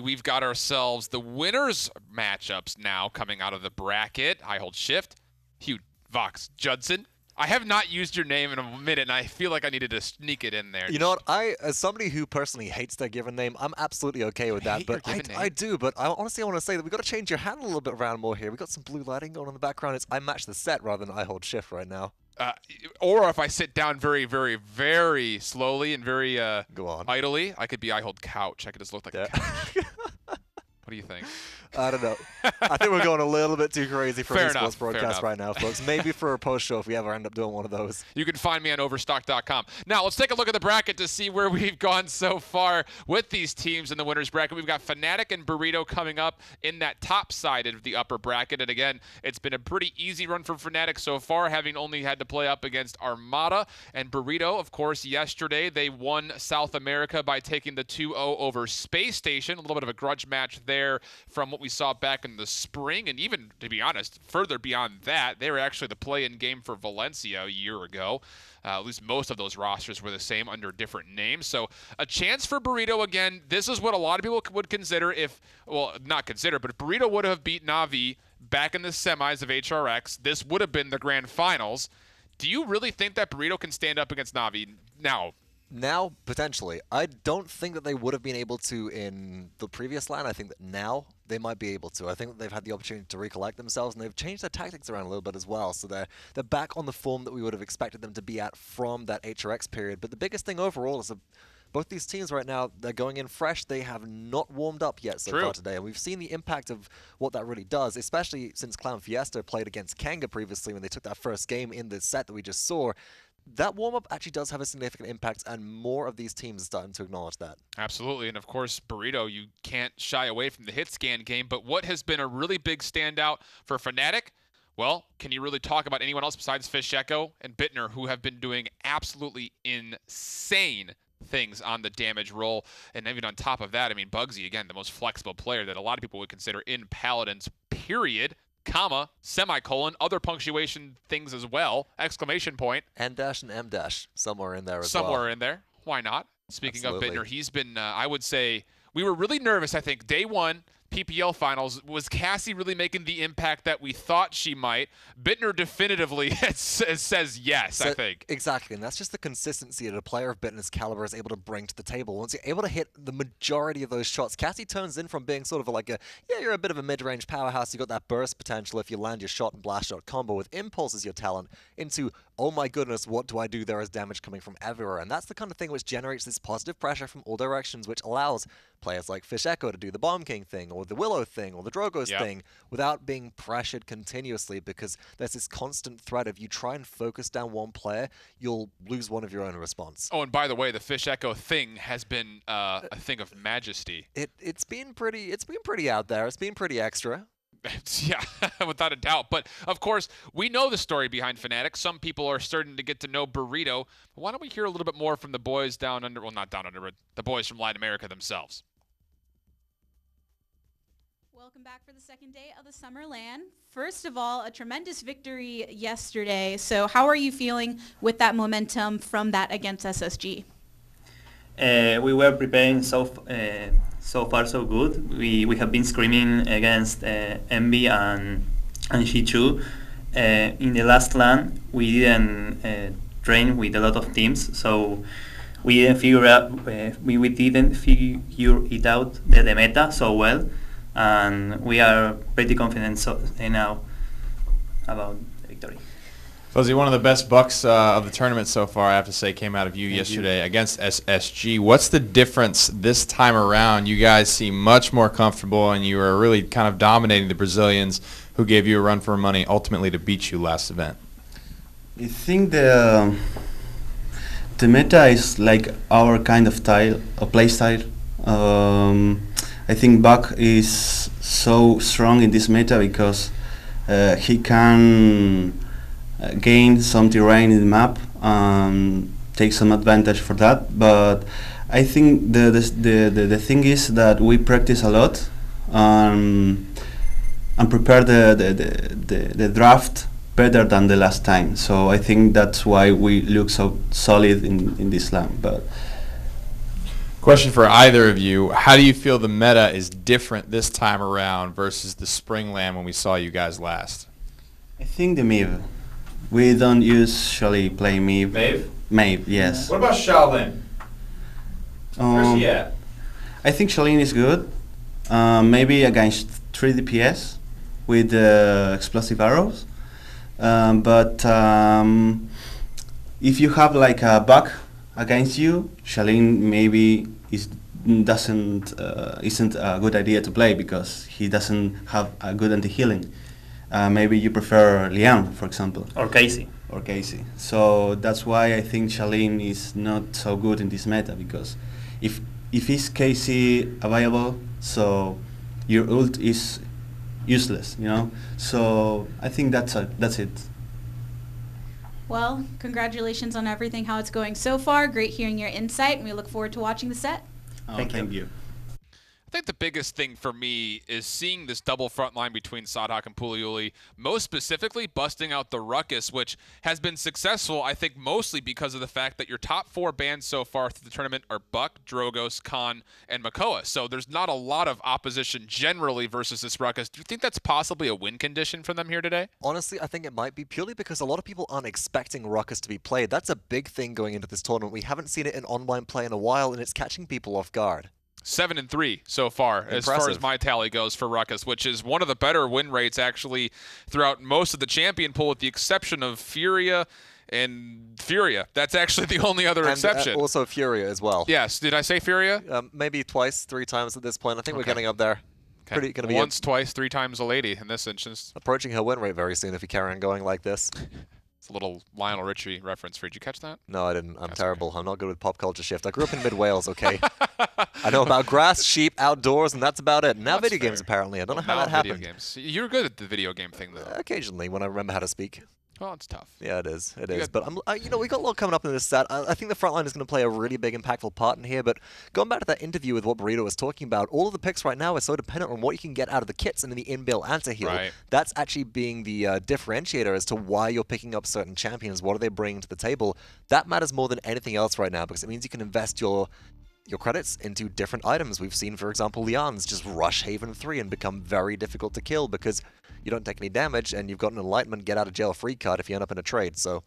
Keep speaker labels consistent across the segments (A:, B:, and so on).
A: We've got ourselves the winners matchups now coming out of the bracket. I hold shift. Hugh Vox Judson. I have not used your name in a minute, and I feel like I needed to sneak it in there.
B: You know what? As somebody who personally hates their given name, I'm absolutely okay with that. But I do. But honestly, I want to say that we've got to change your hand a little bit around more here. We've got some blue lighting going on in the background. It's I match the set rather than I hold shift right now.
A: Or if I sit down very, very, very slowly and very
B: Go on.
A: idly, I could be I hold couch. I could just look like a couch. What do you think?
B: I don't know. I think we're going a little bit too crazy for
A: Fair
B: an esports
A: enough,
B: broadcast right now, folks. Maybe for a post show if we ever end up doing one of those.
A: You can find me on Overstock.com. Now, let's take a look at the bracket to see where we've gone so far with these teams in the winners bracket. We've got Fnatic and Burrito coming up in that top side of the upper bracket. And again, it's been a pretty easy run for Fnatic so far, having only had to play up against Armada. And Burrito, of course, yesterday they won South America by taking the 2-0 over Space Station. A little bit of a grudge match there from what we saw back in the spring, and even, to be honest, further beyond that, they were actually the play-in game for Valencia a year ago. At least most of those rosters were the same under different names. So a chance for Burrito again. This is what a lot of people would consider if, well, not consider, but if Burrito would have beat Na'Vi back in the semis of HRX, this would have been the grand finals. Do you really think that Burrito can stand up against Na'Vi now?
B: Now, potentially. I don't think that they would have been able to in the previous LAN. I think that now they might be able to. I think that they've had the opportunity to recollect themselves, and they've changed their tactics around a little bit as well. So they're back on the form that we would have expected them to be at from that HRX period. But the biggest thing overall is both these teams right now, they're going in fresh. They have not warmed up yet so far today. And we've seen the impact of what that really does, especially since Clown Fiesta played against Kanga previously when they took that first game in the set that we just saw. That warm-up actually does have a significant impact, and more of these teams are starting to acknowledge that.
A: Absolutely, and of course, Burrito, you can't shy away from the hit scan game, but what has been a really big standout for Fnatic? Well, can you really talk about anyone else besides Fish Echo and Bittner, who have been doing absolutely insane things on the damage roll? And even on top of that, I mean, Bugsy, again, the most flexible player that a lot of people would consider in Paladins, period. Comma, semicolon, other punctuation things as well, exclamation point.
B: N-dash and M-dash, somewhere in there as well.
A: Somewhere in there. Why not? Speaking
B: Absolutely.
A: of Bittner, he's been, I would say, we were really nervous, I think, day one, PPL finals. Was Cassie really making the impact that we thought she might? Bittner definitively says yes, I think.
B: Exactly, and that's just the consistency that a player of Bittner's caliber is able to bring to the table. Once you're able to hit the majority of those shots, Cassie turns in from being sort of like you're a bit of a mid-range powerhouse, you got that burst potential if you land your shot and blast shot combo with impulse as your talent, into, oh my goodness, what do I do? There is damage coming from everywhere. And that's the kind of thing which generates this positive pressure from all directions, which allows players like Fish Echo to do the Bomb King thing, or the Willow thing, or the Drogos thing, without being pressured continuously, because there's this constant threat of you try and focus down one player, you'll lose one of your own response.
A: Oh, and by the way, the Fish Echo thing has been a thing of majesty.
B: It's been pretty out there. It's been pretty extra.
A: Yeah, without a doubt. But, of course, we know the story behind Fnatic. Some people are starting to get to know Burrito. Why don't we hear a little bit more from the boys down under, well, not down under, but the boys from Latin America themselves.
C: Welcome back for the second day of the Summer LAN. First of all, a tremendous victory yesterday. So how are you feeling with that momentum from that against SSG?
D: We were preparing so far so good. We have been screaming against Envy and Shichu. In the last LAN, we didn't train with a lot of teams, so we didn't figure it out the meta so well, and we are pretty confident now about the victory.
E: Fuzzy, one of the best bucks of the tournament so far, I have to say, came out of you yesterday against SSG. What's the difference this time around? You guys seem much more comfortable, and you were really kind of dominating the Brazilians, who gave you a run for money ultimately to beat you last event.
F: I think the meta is like our kind of play style. I think Buck is so strong in this meta because he can gain some terrain in the map and take some advantage for that. But I think the thing is that we practice a lot and prepare the draft better than the last time. So I think that's why we look so solid in this LAN. But
E: Question for either of you. How do you feel the meta is different this time around versus the spring LAN when we saw you guys last?
F: I think the Maeve. We don't usually play Maeve.
E: Maeve?
F: Maeve, yes.
E: What about Shaolin? Where's he at?
F: I think Shaolin is good. Maybe against 3 DPS with explosive arrows. But if you have like a bug against you, Shaolin maybe isn't a good idea to play because he doesn't have a good anti-healing. Maybe you prefer Lian, for example.
D: Or Casey.
F: Or Casey. So that's why I think Shaolin is not so good in this meta, because if is Casey available, so your ult is useless, you know. So I think that's it.
C: Well, congratulations on everything, how it's going so far. Great hearing your insight, and we look forward to watching the set.
F: Thank you.
A: I think the biggest thing for me is seeing this double front line between Sadhak and Puliuli, most specifically busting out the Ruckus, which has been successful, I think, mostly because of the fact that your top 4 bans so far through the tournament are Buck, Drogos, Khan, and Makoa. So there's not a lot of opposition generally versus this Ruckus. Do you think that's possibly a win condition for them here today?
B: Honestly, I think it might be purely because a lot of people aren't expecting Ruckus to be played. That's a big thing going into this tournament. We haven't seen it in online play in a while, and it's catching people off guard.
A: 7-3 so far,
B: Impressive.
A: as far as my tally goes for Ruckus, which is one of the better win rates actually throughout most of the champion pool, with the exception of Furia and Furia. That's actually the only other exception.
B: Also Furia as well.
A: Yes, did I say Furia?
B: Maybe twice, 3 times at this point. I think we're getting up there.
A: Okay.
B: Pretty gonna be
A: Once, twice, 3 times a lady in this instance.
B: approaching her win rate very soon if you carry on going like this.
A: It's a little Lionel Richie reference. Did you catch that?
B: No, I didn't. I'm
A: That's
B: terrible. I'm not good with pop culture shift. I grew up in mid-Wales, okay? I know about grass, sheep, outdoors, and that's about it. Now
A: That's
B: video games,
A: fair.
B: apparently. I don't know how
A: Now
B: that
A: video
B: happened.
A: games. You're good at the video game thing, though.
B: Occasionally, when I remember how to speak.
A: Well, it's tough.
B: Yeah, it is. It
A: You
B: is.
A: got-
B: But you know, we got a lot coming up in this set. I think the front line is going to play a really big, impactful part in here. But going back to that interview with what Burrito was talking about, all of the picks right now are so dependent on what you can get out of the kits and in the inbuilt anti-heal.
A: Right.
B: That's actually being the differentiator as to why you're picking up certain champions. What are they bringing to the table? That matters more than anything else right now, because it means you can invest your credits into different items. We've seen, for example, Lian's just rush Haven 3 and become very difficult to kill because you don't take any damage and you've got an Enlightenment get out of jail free card if you end up in a trade. So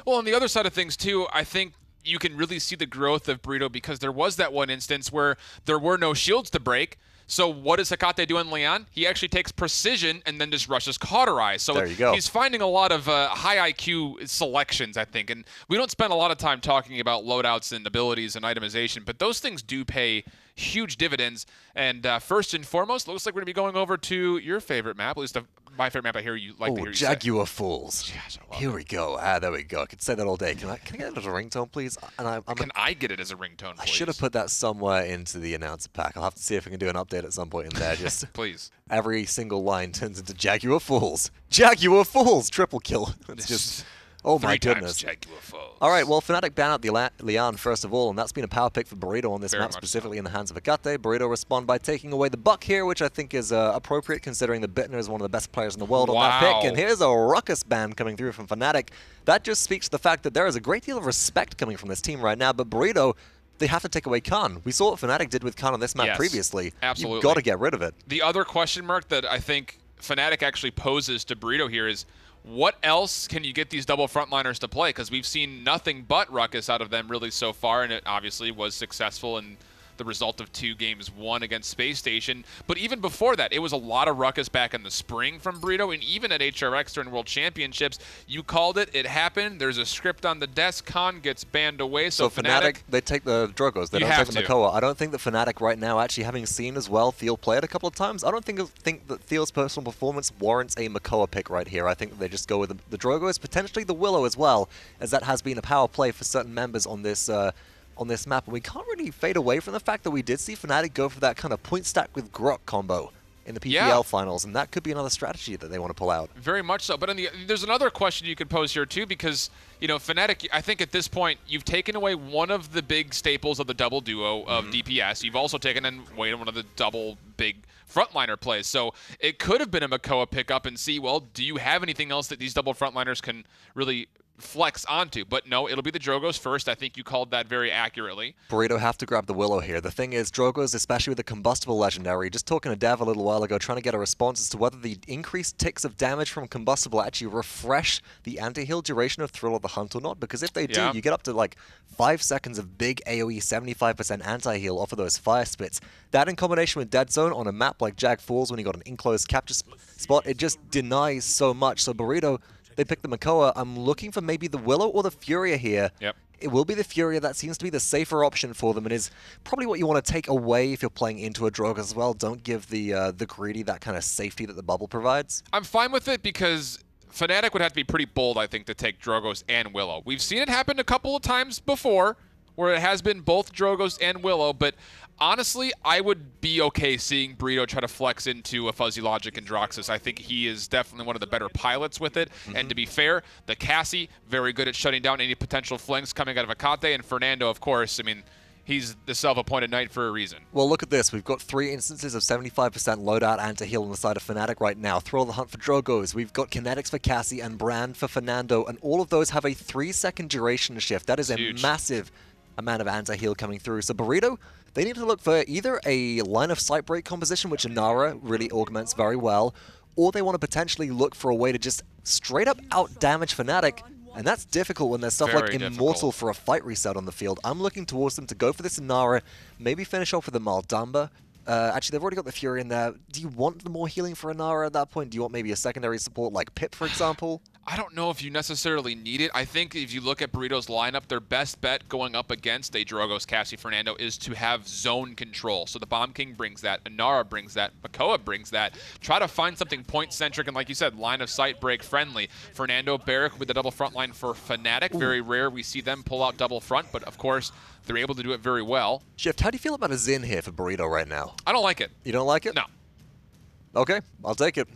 A: Well, on the other side of things, too, I think you can really see the growth of Burrito, because there was that one instance where there were no shields to break. So what does Hecate do in Leon? He actually takes precision and then just rushes Cauterize. So
B: there you go.
A: He's finding a lot of high IQ selections, I think. And we don't spend a lot of time talking about loadouts and abilities and itemization, but those things do pay huge dividends. And first and foremost, looks like we're going to be going over to your favorite map, at least my favorite map I hear you like to hear you say.
B: Jaguar Falls.
A: Yes, I love
B: Here
A: it.
B: we go. There we go. I could say that all day. Can I get it as a ringtone, please? And
A: Can I get it as a ringtone, please?
B: I should have put that somewhere into the announcer pack. I'll have to see if I can do an update at some point in there. Just
A: Please.
B: every single line turns into Jaguar Falls. Jaguar Falls! Triple kill. It's just... Oh my
A: 3 times
B: goodness.
A: Jaguar Falls.
B: All right, well, Fnatic ban out the Lian first of all, and that's been a power pick for Burrito on this
A: Very
B: map,
A: much
B: specifically in the hands of Hecate. Burrito respond by taking away the Buck here, which I think is appropriate considering the Bittner is one of the best players in the world on that pick.
A: Wow.
B: And here's a Ruckus ban coming through from Fnatic. That just speaks to the fact that there is a great deal of respect coming from this team right now, but Burrito, they have to take away Khan. We saw what Fnatic did with Khan on this map
A: Yes,
B: previously.
A: absolutely.
B: You've got to get rid of it.
A: The other question mark that I think Fnatic actually poses to Burrito here is, what else can you get these double frontliners to play? Because we've seen nothing but Ruckus out of them really so far, and it obviously was successful in the result of 2 games won against Space Station. But even before that, it was a lot of Ruckus back in the spring from Burrito, and even at HRX during World Championships. You called it. It happened. There's a script on the desk. Khan gets banned away, so
B: Fnatic, they take the Drogos. They
A: You
B: don't take
A: have
B: the
A: to.
B: Makoa. I don't think that Fnatic right now, actually having seen as well Theo play it a couple of times, I don't think that Theo's personal performance warrants a Makoa pick right here. I think that they just go with the Drogos, potentially the Willow as well, as that has been a power play for certain members on this map. And we can't really fade away from the fact that we did see Fnatic go for that kind of point stack with Grok combo in the PPL finals, and that could be another strategy that they want to pull out.
A: Very much so. But there's another question you could pose here, too, because, you know, Fnatic, I think at this point, you've taken away one of the big staples of the double duo of DPS. You've also taken away one of the double big frontliner plays. So it could have been a Makoa pickup and see, well, do you have anything else that these double frontliners can really flex onto. But no, it'll be the Drogos first. I think you called that very accurately.
B: Burrito have to grab the Willow here. The thing is, Drogos, especially with the combustible legendary, just talking to Dev a little while ago, trying to get a response as to whether the increased ticks of damage from combustible actually refresh the anti-heal duration of Thrill of the Hunt or not, because if they do, you get up to like 5 seconds of big AoE 75% anti-heal off of those fire spits. That in combination with Dead Zone on a map like Jag Falls when you got an enclosed capture spot, it just denies so much. So Burrito, they picked the Makoa. I'm looking for maybe the Willow or the Furia here.
A: Yep.
B: It will be the Furia. That seems to be the safer option for them and is probably what you want to take away if you're playing into a Drogos as well. Don't give the Greedy that kind of safety that the bubble provides.
A: I'm fine with it because Fnatic would have to be pretty bold, I think, to take Drogos and Willow. We've seen it happen a couple of times before where it has been both Drogos and Willow, but honestly, I would be okay seeing Burrito try to flex into a Fuzzy Logic and Droxus. I think he is definitely one of the better pilots with it. And to be fair, the Cassie, very good at shutting down any potential flings coming out of Akate. And Fernando, of course, I mean, he's the self-appointed knight for a reason.
B: Well, look at this. We've got 3 instances of 75% loadout anti-heal on the side of Fnatic right now. Thrill of the Hunt for Drogos. We've got Kinetics for Cassie and Brand for Fernando. And all of those have a 3-second duration shift. That is a massive amount of anti-heal coming through. So Burrito, they need to look for either a line of sight break composition, which Inara really augments very well, or they want to potentially look for a way to just straight up out-damage Fnatic, and that's difficult when there's stuff like Immortal for a fight reset on the field. I'm looking towards them to go for this Inara, maybe finish off with a Maldamba. Actually, they've already got the Fury in there. Do you want the more healing for Inara at that point? Do you want maybe a secondary support like Pip, for example?
A: I don't know if you necessarily need it. I think if you look at Burrito's lineup, their best bet going up against a Drogos, Cassie, Fernando is to have zone control. So the Bomb King brings that, Inara brings that, Makoa brings that. Try to find something point-centric and, like you said, line of sight break friendly. Fernando, Barrick with the double front line for Fnatic. Very rare we see them pull out double front, but of course, they're able to do it very well.
B: Shift, how do you feel about a Xin here for Burrito right now?
A: I don't like it.
B: You don't like it?
A: No.
B: Okay, I'll take it.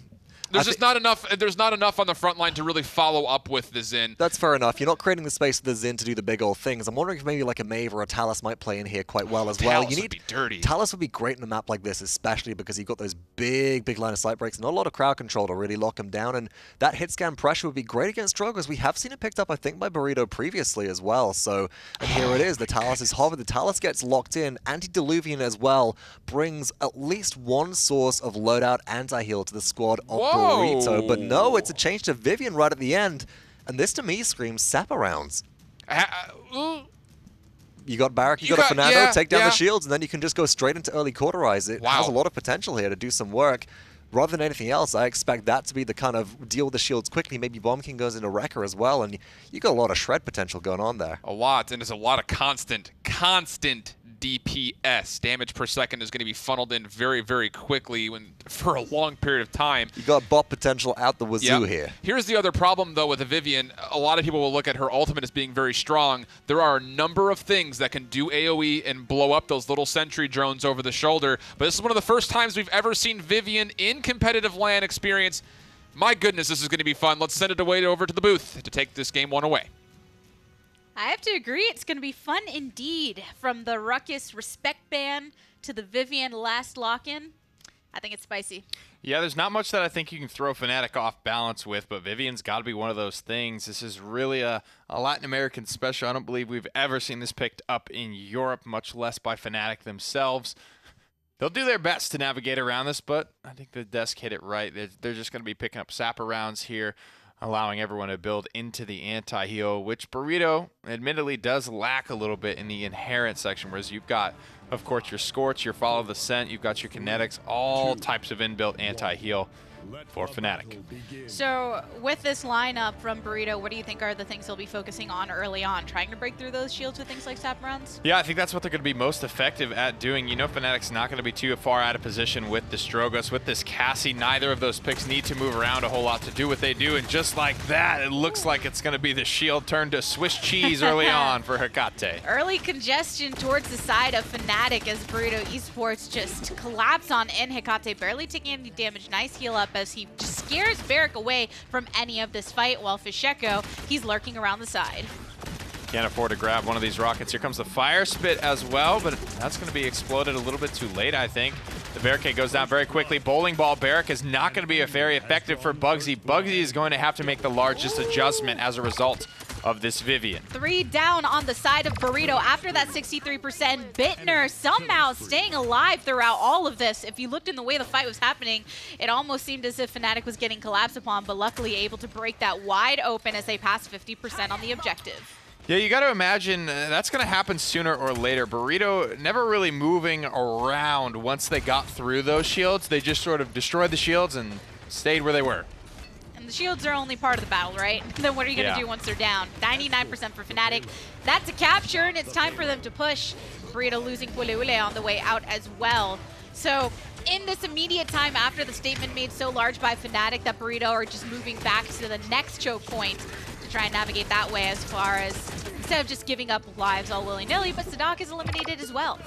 A: There's just not enough. There's not enough on the front line to really follow up with the Xin.
B: That's fair enough. You're not creating the space for the Xin to do the big old things. I'm wondering if maybe like a Mave or a Talus might play in here quite well as well.
A: Talus would be dirty.
B: Talus would be great in a map like this, especially because you've got those big line of sight breaks. Not a lot of crowd control to really lock him down, and that hit scan pressure would be great against Drogos. We have seen it picked up, I think, by Burrito previously as well. So, and here it is. The Talus is hovered. The Talus gets locked in. Antediluvian as well brings at least one source of loadout anti-heal to the squad of Burrito. But no, it's a change to Vivian right at the end. And this to me screams Sapper rounds. You got Barrack, you got a Fernando, take down the shields, and then you can just go straight into early cauterize. It has a lot of potential here to do some work. Rather than anything else, I expect that to be the kind of deal with the shields quickly. Maybe Bomb King goes into Wrecker as well, and you got a lot of shred potential going on there.
A: A lot, and there's a lot of constant DPS. Damage per second is going to be funneled in very, very quickly for a long period of time.
B: You got bot potential out the wazoo here.
A: Here's the other problem, though, with the Vivian. A lot of people will look at her ultimate as being very strong. There are a number of things that can do AoE and blow up those little sentry drones over the shoulder, but this is one of the first times we've ever seen Vivian in competitive LAN experience. My goodness, this is going to be fun. Let's send it over to the booth to take this game one away.
C: I have to agree, it's going to be fun indeed. From the Ruckus Respect Ban to the Vivian last lock-in, I think it's spicy.
E: Yeah, there's not much that I think you can throw Fnatic off balance with, but Vivian's got to be one of those things. This is really a Latin American special. I don't believe we've ever seen this picked up in Europe, much less by Fnatic themselves. They'll do their best to navigate around this, but I think the desk hit it right. They're just going to be picking up Sapper rounds here, allowing everyone to build into the anti-heal, which Burrito admittedly does lack a little bit in the inherent section, whereas you've got, of course, your Scorch, your Follow the Scent, you've got your Kinetics, all types of inbuilt anti-heal for Fnatic.
C: So with this lineup from Burrito, what do you think are the things they'll be focusing on early on? Trying to break through those shields with things like Sap rounds?
E: Yeah, I think that's what they're going to be most effective at doing. You know Fnatic's not going to be too far out of position with the Drogos. With this Cassie, neither of those picks need to move around a whole lot to do what they do. And just like that, it looks like it's going to be the shield turned to Swiss cheese early on for Hecate.
C: Early congestion towards the side of Fnatic as Burrito Esports just collapse on in. Hecate barely taking any damage. Nice heal up as he just scares Barrack away from any of this fight, while Fisheko, he's lurking around the side.
E: Can't afford to grab one of these rockets. Here comes the Fire Spit as well, but that's going to be exploded a little bit too late, I think. The barricade goes down very quickly. Bowling Ball Barrack is not going to be very effective for Bugsy. Bugsy is going to have to make the largest adjustment as a result of this Vivian.
C: 3 down on the side of Burrito after that 63%. Bittner somehow staying alive throughout all of this. If you looked in the way the fight was happening, it almost seemed as if Fnatic was getting collapsed upon, but luckily able to break that wide open as they passed 50% on the objective.
E: Yeah, you got to imagine that's going to happen sooner or later. Burrito never really moving around once they got through those shields. They just sort of destroyed the shields and stayed where they were.
C: And the shields are only part of the battle, right? Then what are you going to do once they're down? 99% for Fnatic. That's a capture, and it's time for them to push. Burrito losing Ule on the way out as well. So in this immediate time after the statement made so large by Fnatic that Burrito are just moving back to the next choke point to try and navigate that way as far as instead of just giving up lives all willy-nilly, but Sadak is eliminated as well.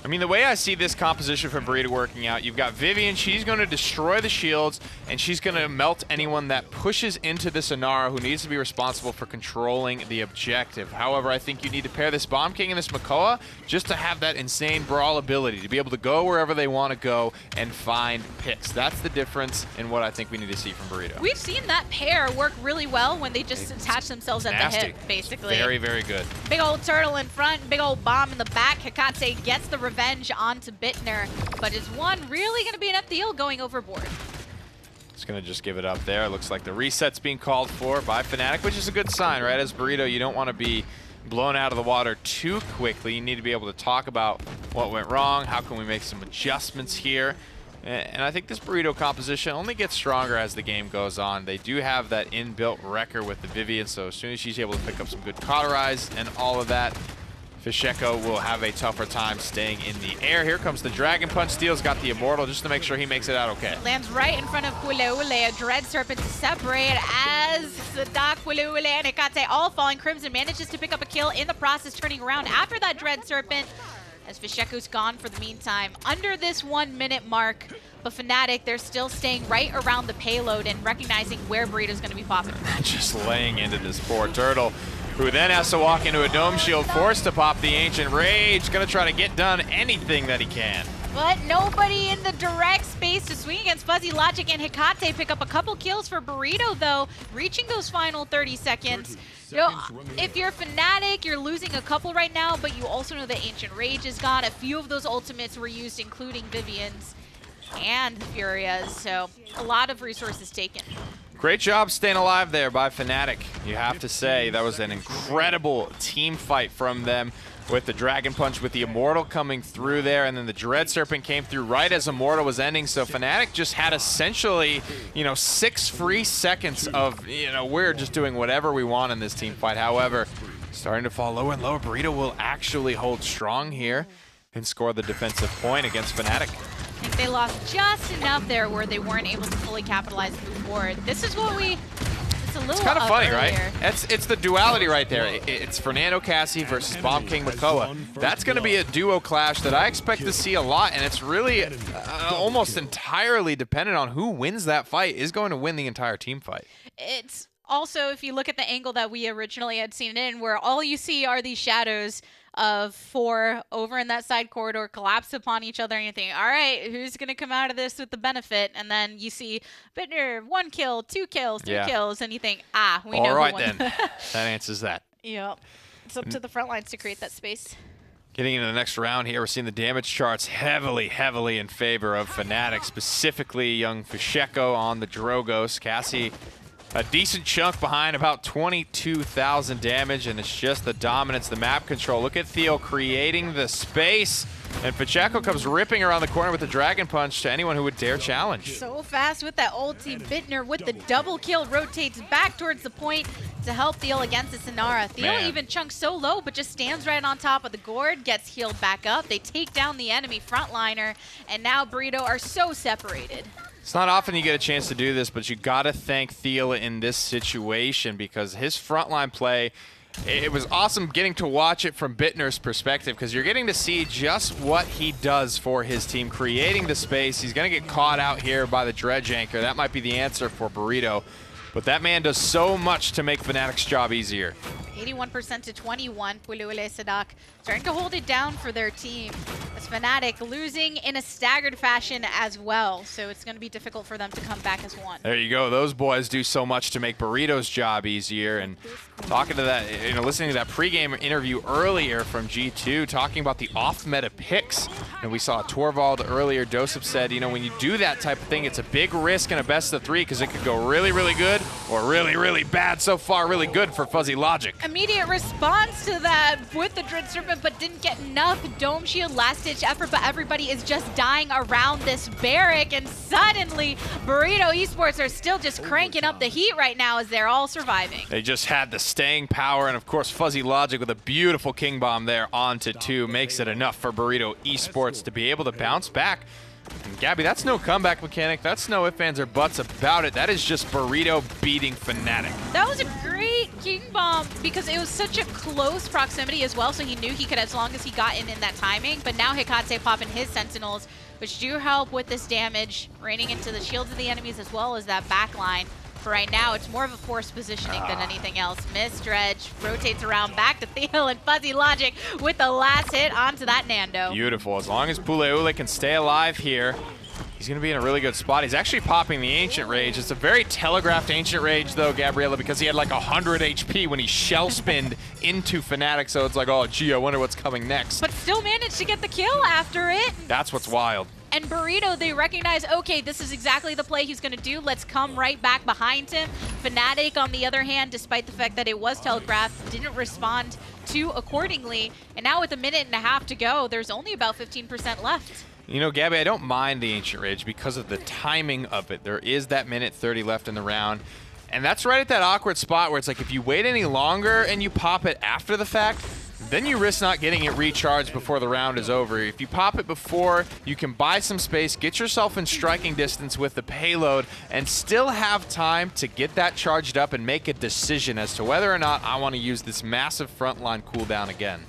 E: I mean, the way I see this composition for Burrito working out, you've got Vivian, she's going to destroy the shields, and she's going to melt anyone that pushes into this Inara who needs to be responsible for controlling the objective. However, I think you need to pair this Bomb King and this Makoa just to have that insane brawl ability, to be able to go wherever they want to go and find picks. That's the difference in what I think we need to see from Burrito.
C: We've seen that pair work really well when they just attach themselves at the hip, basically.
E: Very, very good.
C: Big old turtle in front, big old bomb in the back. Hekate gets the revenge onto Bittner, but is one really going to be an FDL going overboard?
E: It's going to just give it up there. It looks like the reset's being called for by Fnatic, which is a good sign, right? As Burrito, you don't want to be blown out of the water too quickly. You need to be able to talk about what went wrong, how can we make some adjustments here. And I think this Burrito composition only gets stronger as the game goes on. They do have that inbuilt wrecker with the Vivian, so as soon as she's able to pick up some good cauterize and all of that, Fisheko will have a tougher time staying in the air. Here comes the Dragon Punch. Steel's got the Immortal just to make sure he makes it out okay.
C: Lands right in front of Ule, a Dread Serpent to separate as Sadak, Ule, and Hekate all falling. Crimson manages to pick up a kill in the process, turning around after that Dread Serpent as Fisheko's gone for the meantime. Under this 1 minute mark, but Fnatic, they're still staying right around the payload and recognizing where Burrito's going to be popping.
E: Just laying into this poor turtle, who then has to walk into a Dome Shield, forced to pop the Ancient Rage, gonna try to get done anything that he can.
C: But nobody in the direct space to swing against Fuzzy Logic, and Hekate pick up a couple kills for Burrito, though, reaching those final 30 seconds. You know, if you're Fnatic, you're losing a couple right now, but you also know that Ancient Rage is gone. A few of those ultimates were used, including Vivian's and Furia's, so a lot of resources taken.
E: Great job staying alive there by Fnatic. You have to say that was an incredible team fight from them with the Dragon Punch, with the Immortal coming through there, and then the Dread Serpent came through right as Immortal was ending. So Fnatic just had essentially, 6 free seconds of, we're just doing whatever we want in this team fight. However, starting to fall lower and lower. Burrito will actually hold strong here and score the defensive point against Fnatic.
C: I think they lost just enough there where they weren't able to fully capitalize and move forward. This is what it's
E: kind of funny,
C: earlier.
E: right? It's the duality right there. It's Fernando Cassie versus Bomb King Makoa. That's going to be a duo clash that I expect to see a lot, and it's really almost entirely dependent on who wins that fight is going to win the entire team fight.
C: It's also, if you look at the angle that we originally had seen in, where all you see are these shadows of 4 over in that side corridor collapse upon each other, and you think, all right, who's going to come out of this with the benefit? And then you see Bittner, 1 kill, 2 kills, 3 kills, and you think, we know
E: all right,
C: who won.
E: then. That answers that.
C: Yep. It's up to the front lines to create that space.
E: Getting into the next round here, we're seeing the damage charts heavily in favor of Fnatic, specifically young Fisheko on the Drogos. Cassie, a decent chunk behind, about 22,000 damage, and it's just the dominance, the map control. Look at Theo creating the space, and Fisheko comes ripping around the corner with the Dragon Punch to anyone who would dare challenge.
C: So fast with that ulti. Bittner with the double kill rotates back towards the point to help Theo against the Sinara. Theo even chunks so low, but just stands right on top of the gourd, gets healed back up. They take down the enemy frontliner, and now Burrito are so separated.
E: It's not often you get a chance to do this, but you got to thank Thiel in this situation because his frontline play, it was awesome getting to watch it from Bittner's perspective because you're getting to see just what he does for his team, creating the space. He's going to get caught out here by the Dredge Anchor. That might be the answer for Burrito, but that man does so much to make Fnatic's job easier.
C: 81% to 21. Pulewele Sadak starting to hold it down for their team. As Fnatic losing in a staggered fashion as well, so it's going to be difficult for them to come back as one.
E: There you go. Those boys do so much to make Burrito's job easier. And talking to that, listening to that pregame interview earlier from G2, talking about the off-meta picks. And we saw Torvald earlier. Dosip said, when you do that type of thing, it's a big risk in a best of 3 because it could go really, really good or really, really bad. So far, really good for Fuzzy Logic.
C: Immediate response to that with the Dread Serpent, but didn't get enough Dome Shield last-ditch effort, but everybody is just dying around this barrack, and suddenly Burrito Esports are still just cranking up the heat right now as they're all surviving.
E: They just had the staying power, and of course Fuzzy Logic with a beautiful King Bomb there onto 2 makes it enough for Burrito Esports to be able to bounce back. And Gabby, that's no comeback mechanic. That's no ifs, ands, or buts about it. That is just Burrito beating Fnatic.
C: That was a great King Bomb because it was such a close proximity as well, so he knew he could, as long as he got in that timing. But now Hecate popping his Sentinels, which do help with this damage, raining into the shields of the enemies as well as that backline. For right now, it's more of a forced positioning than anything else. Miss Dredge rotates around back to Theo, and Fuzzy Logic with the last hit onto that Nando.
E: Beautiful. As long as Puleule can stay alive here, he's going to be in a really good spot. He's actually popping the Ancient Rage. It's a very telegraphed Ancient Rage, though, Gabriella, because he had like 100 HP when he shell spinned into Fnatic, so it's like, oh, gee, I wonder what's coming next.
C: But still managed to get the kill after it.
E: That's what's wild.
C: And Burrito, they recognize, okay, this is exactly the play he's going to do. Let's come right back behind him. Fnatic, on the other hand, despite the fact that it was telegraphed, didn't respond to accordingly. And now with a minute and a half to go, there's only about 15% left.
E: Gabby, I don't mind the Ancient Rage because of the timing of it. There is that minute 30 left in the round. And that's right at that awkward spot where it's like if you wait any longer and you pop it after the fact, then you risk not getting it recharged before the round is over. If you pop it before, you can buy some space, get yourself in striking distance with the payload, and still have time to get that charged up and make a decision as to whether or not I want to use this massive frontline cooldown again.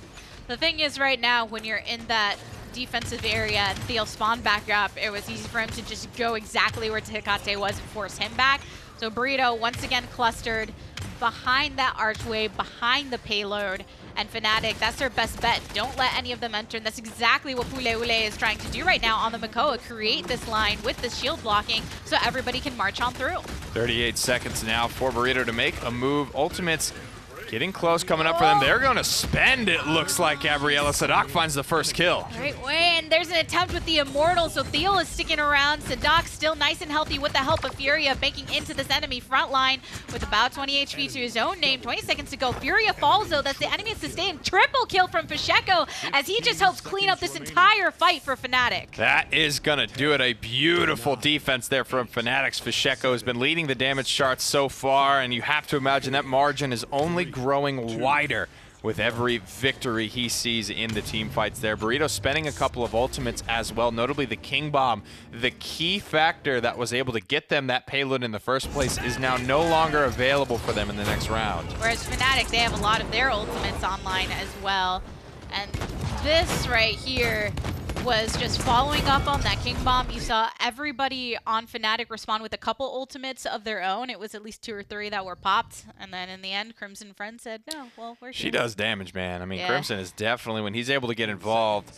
C: The thing is, right now, when you're in that defensive area and Theo spawned back up, it was easy for him to just go exactly where Hecate was and force him back. So Burrito, once again, clustered behind that archway, behind the payload. And Fnatic, that's their best bet. Don't let any of them enter, and that's exactly what Puleule is trying to do right now on the Makoa. Create this line with this shield blocking so everybody can march on through.
E: 38 seconds now for Burrito to make a move. Ultimates getting close, coming up for them. They're going to spend, it looks like. Gabriella Sadak finds the first kill.
C: Great way, and there's an attempt with the Immortal, so Theo is sticking around. Sadak still nice and healthy with the help of Furia, making into this enemy front line with about 20 HP to his own name. 20 seconds to go. Furia falls, though. That's the enemy sustained. Triple kill from Fasheko as he just helps clean up this entire fight for Fnatic.
E: That is going to do it. A beautiful defense there from Fnatic's. Fasheko has been leading the damage charts so far, and you have to imagine that margin is only growing wider with every victory he sees in the team fights there. Burrito spending a couple of ultimates as well, notably the King Bomb. The key factor that was able to get them that payload in the first place is now no longer available for them in the next round.
C: Whereas Fnatic, they have a lot of their ultimates online as well. And this right here was just following up on that King Bomb. You saw everybody on Fnatic respond with a couple ultimates of their own. It was at least 2 or 3 that were popped. And then in the end, Crimson Friend said, no, well, we're
E: She does damage, man. I mean, Crimson is definitely, when he's able to get involved,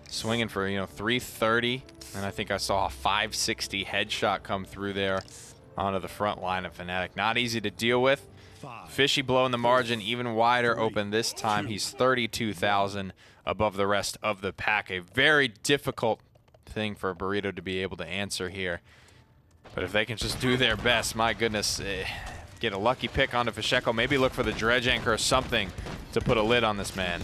E: swinging for, 330. And I think I saw a 560 headshot come through there onto the front line of Fnatic. Not easy to deal with. Fishy blowing the margin even wider open this time. He's 32,000 above the rest of the pack. A very difficult thing for Burrito to be able to answer here. But if they can just do their best, my goodness, get a lucky pick onto Fasheko, maybe look for the dredge anchor or something to put a lid on this man.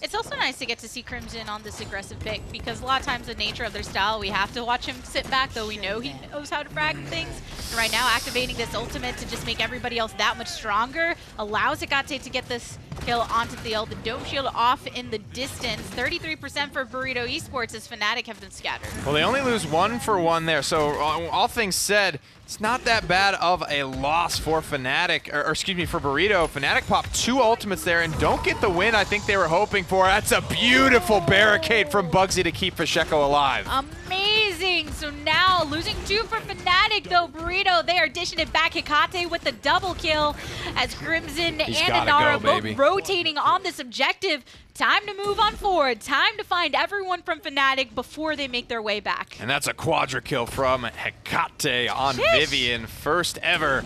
C: It's also nice to get to see Crimson on this aggressive pick because a lot of times the nature of their style, we have to watch him sit back, though we know he knows how to frag things. And right now, activating this ultimate to just make everybody else that much stronger allows Hecate to get this kill onto Theo. The Dome Shield off in the distance. 33% for Burrito Esports as Fnatic have been scattered.
E: Well, they only lose 1 for 1 there, so all things said, it's not that bad of a loss for Fnatic, or excuse me, for Burrito. Fnatic popped 2 ultimates there and don't get the win I think they were hoping for. That's a beautiful barricade from Bugsy to keep Fasheko alive.
C: Amazing losing. So now losing 2 for Fnatic, though. Burrito, they are dishing it back. Hecate with the double kill as Crimson
E: He's
C: and
E: gotta
C: Inara
E: go,
C: both
E: baby.
C: rotating on this objective. Time to move on forward. Time to find everyone from Fnatic before they make their way back.
E: And that's a quadra kill from Hecate on
C: Sheesh.
E: Vivian. First ever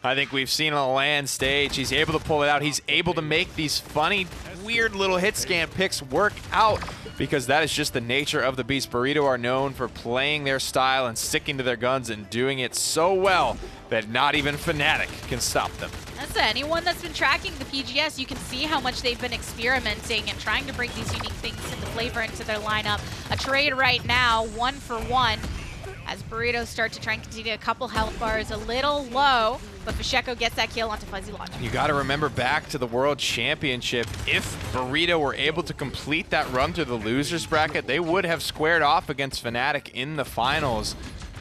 E: I think we've seen on the LAN stage. He's able to pull it out. He's able to make these funny, weird little hit scan picks work out because that is just the nature of the beast. Burrito are known for playing their style and sticking to their guns and doing it so well that not even Fnatic can stop them.
C: That's it. Anyone that's been tracking the PGS, you can see how much they've been experimenting and trying to bring these unique things and the flavor into their lineup. A trade right now, 1 for 1, as Burritos start to try and continue. A couple health bars, a little low, but Pacheco gets that kill onto Fuzzy Logic.
E: You got to remember back to the World Championship, if Burrito were able to complete that run through the losers bracket, they would have squared off against Fnatic in the finals.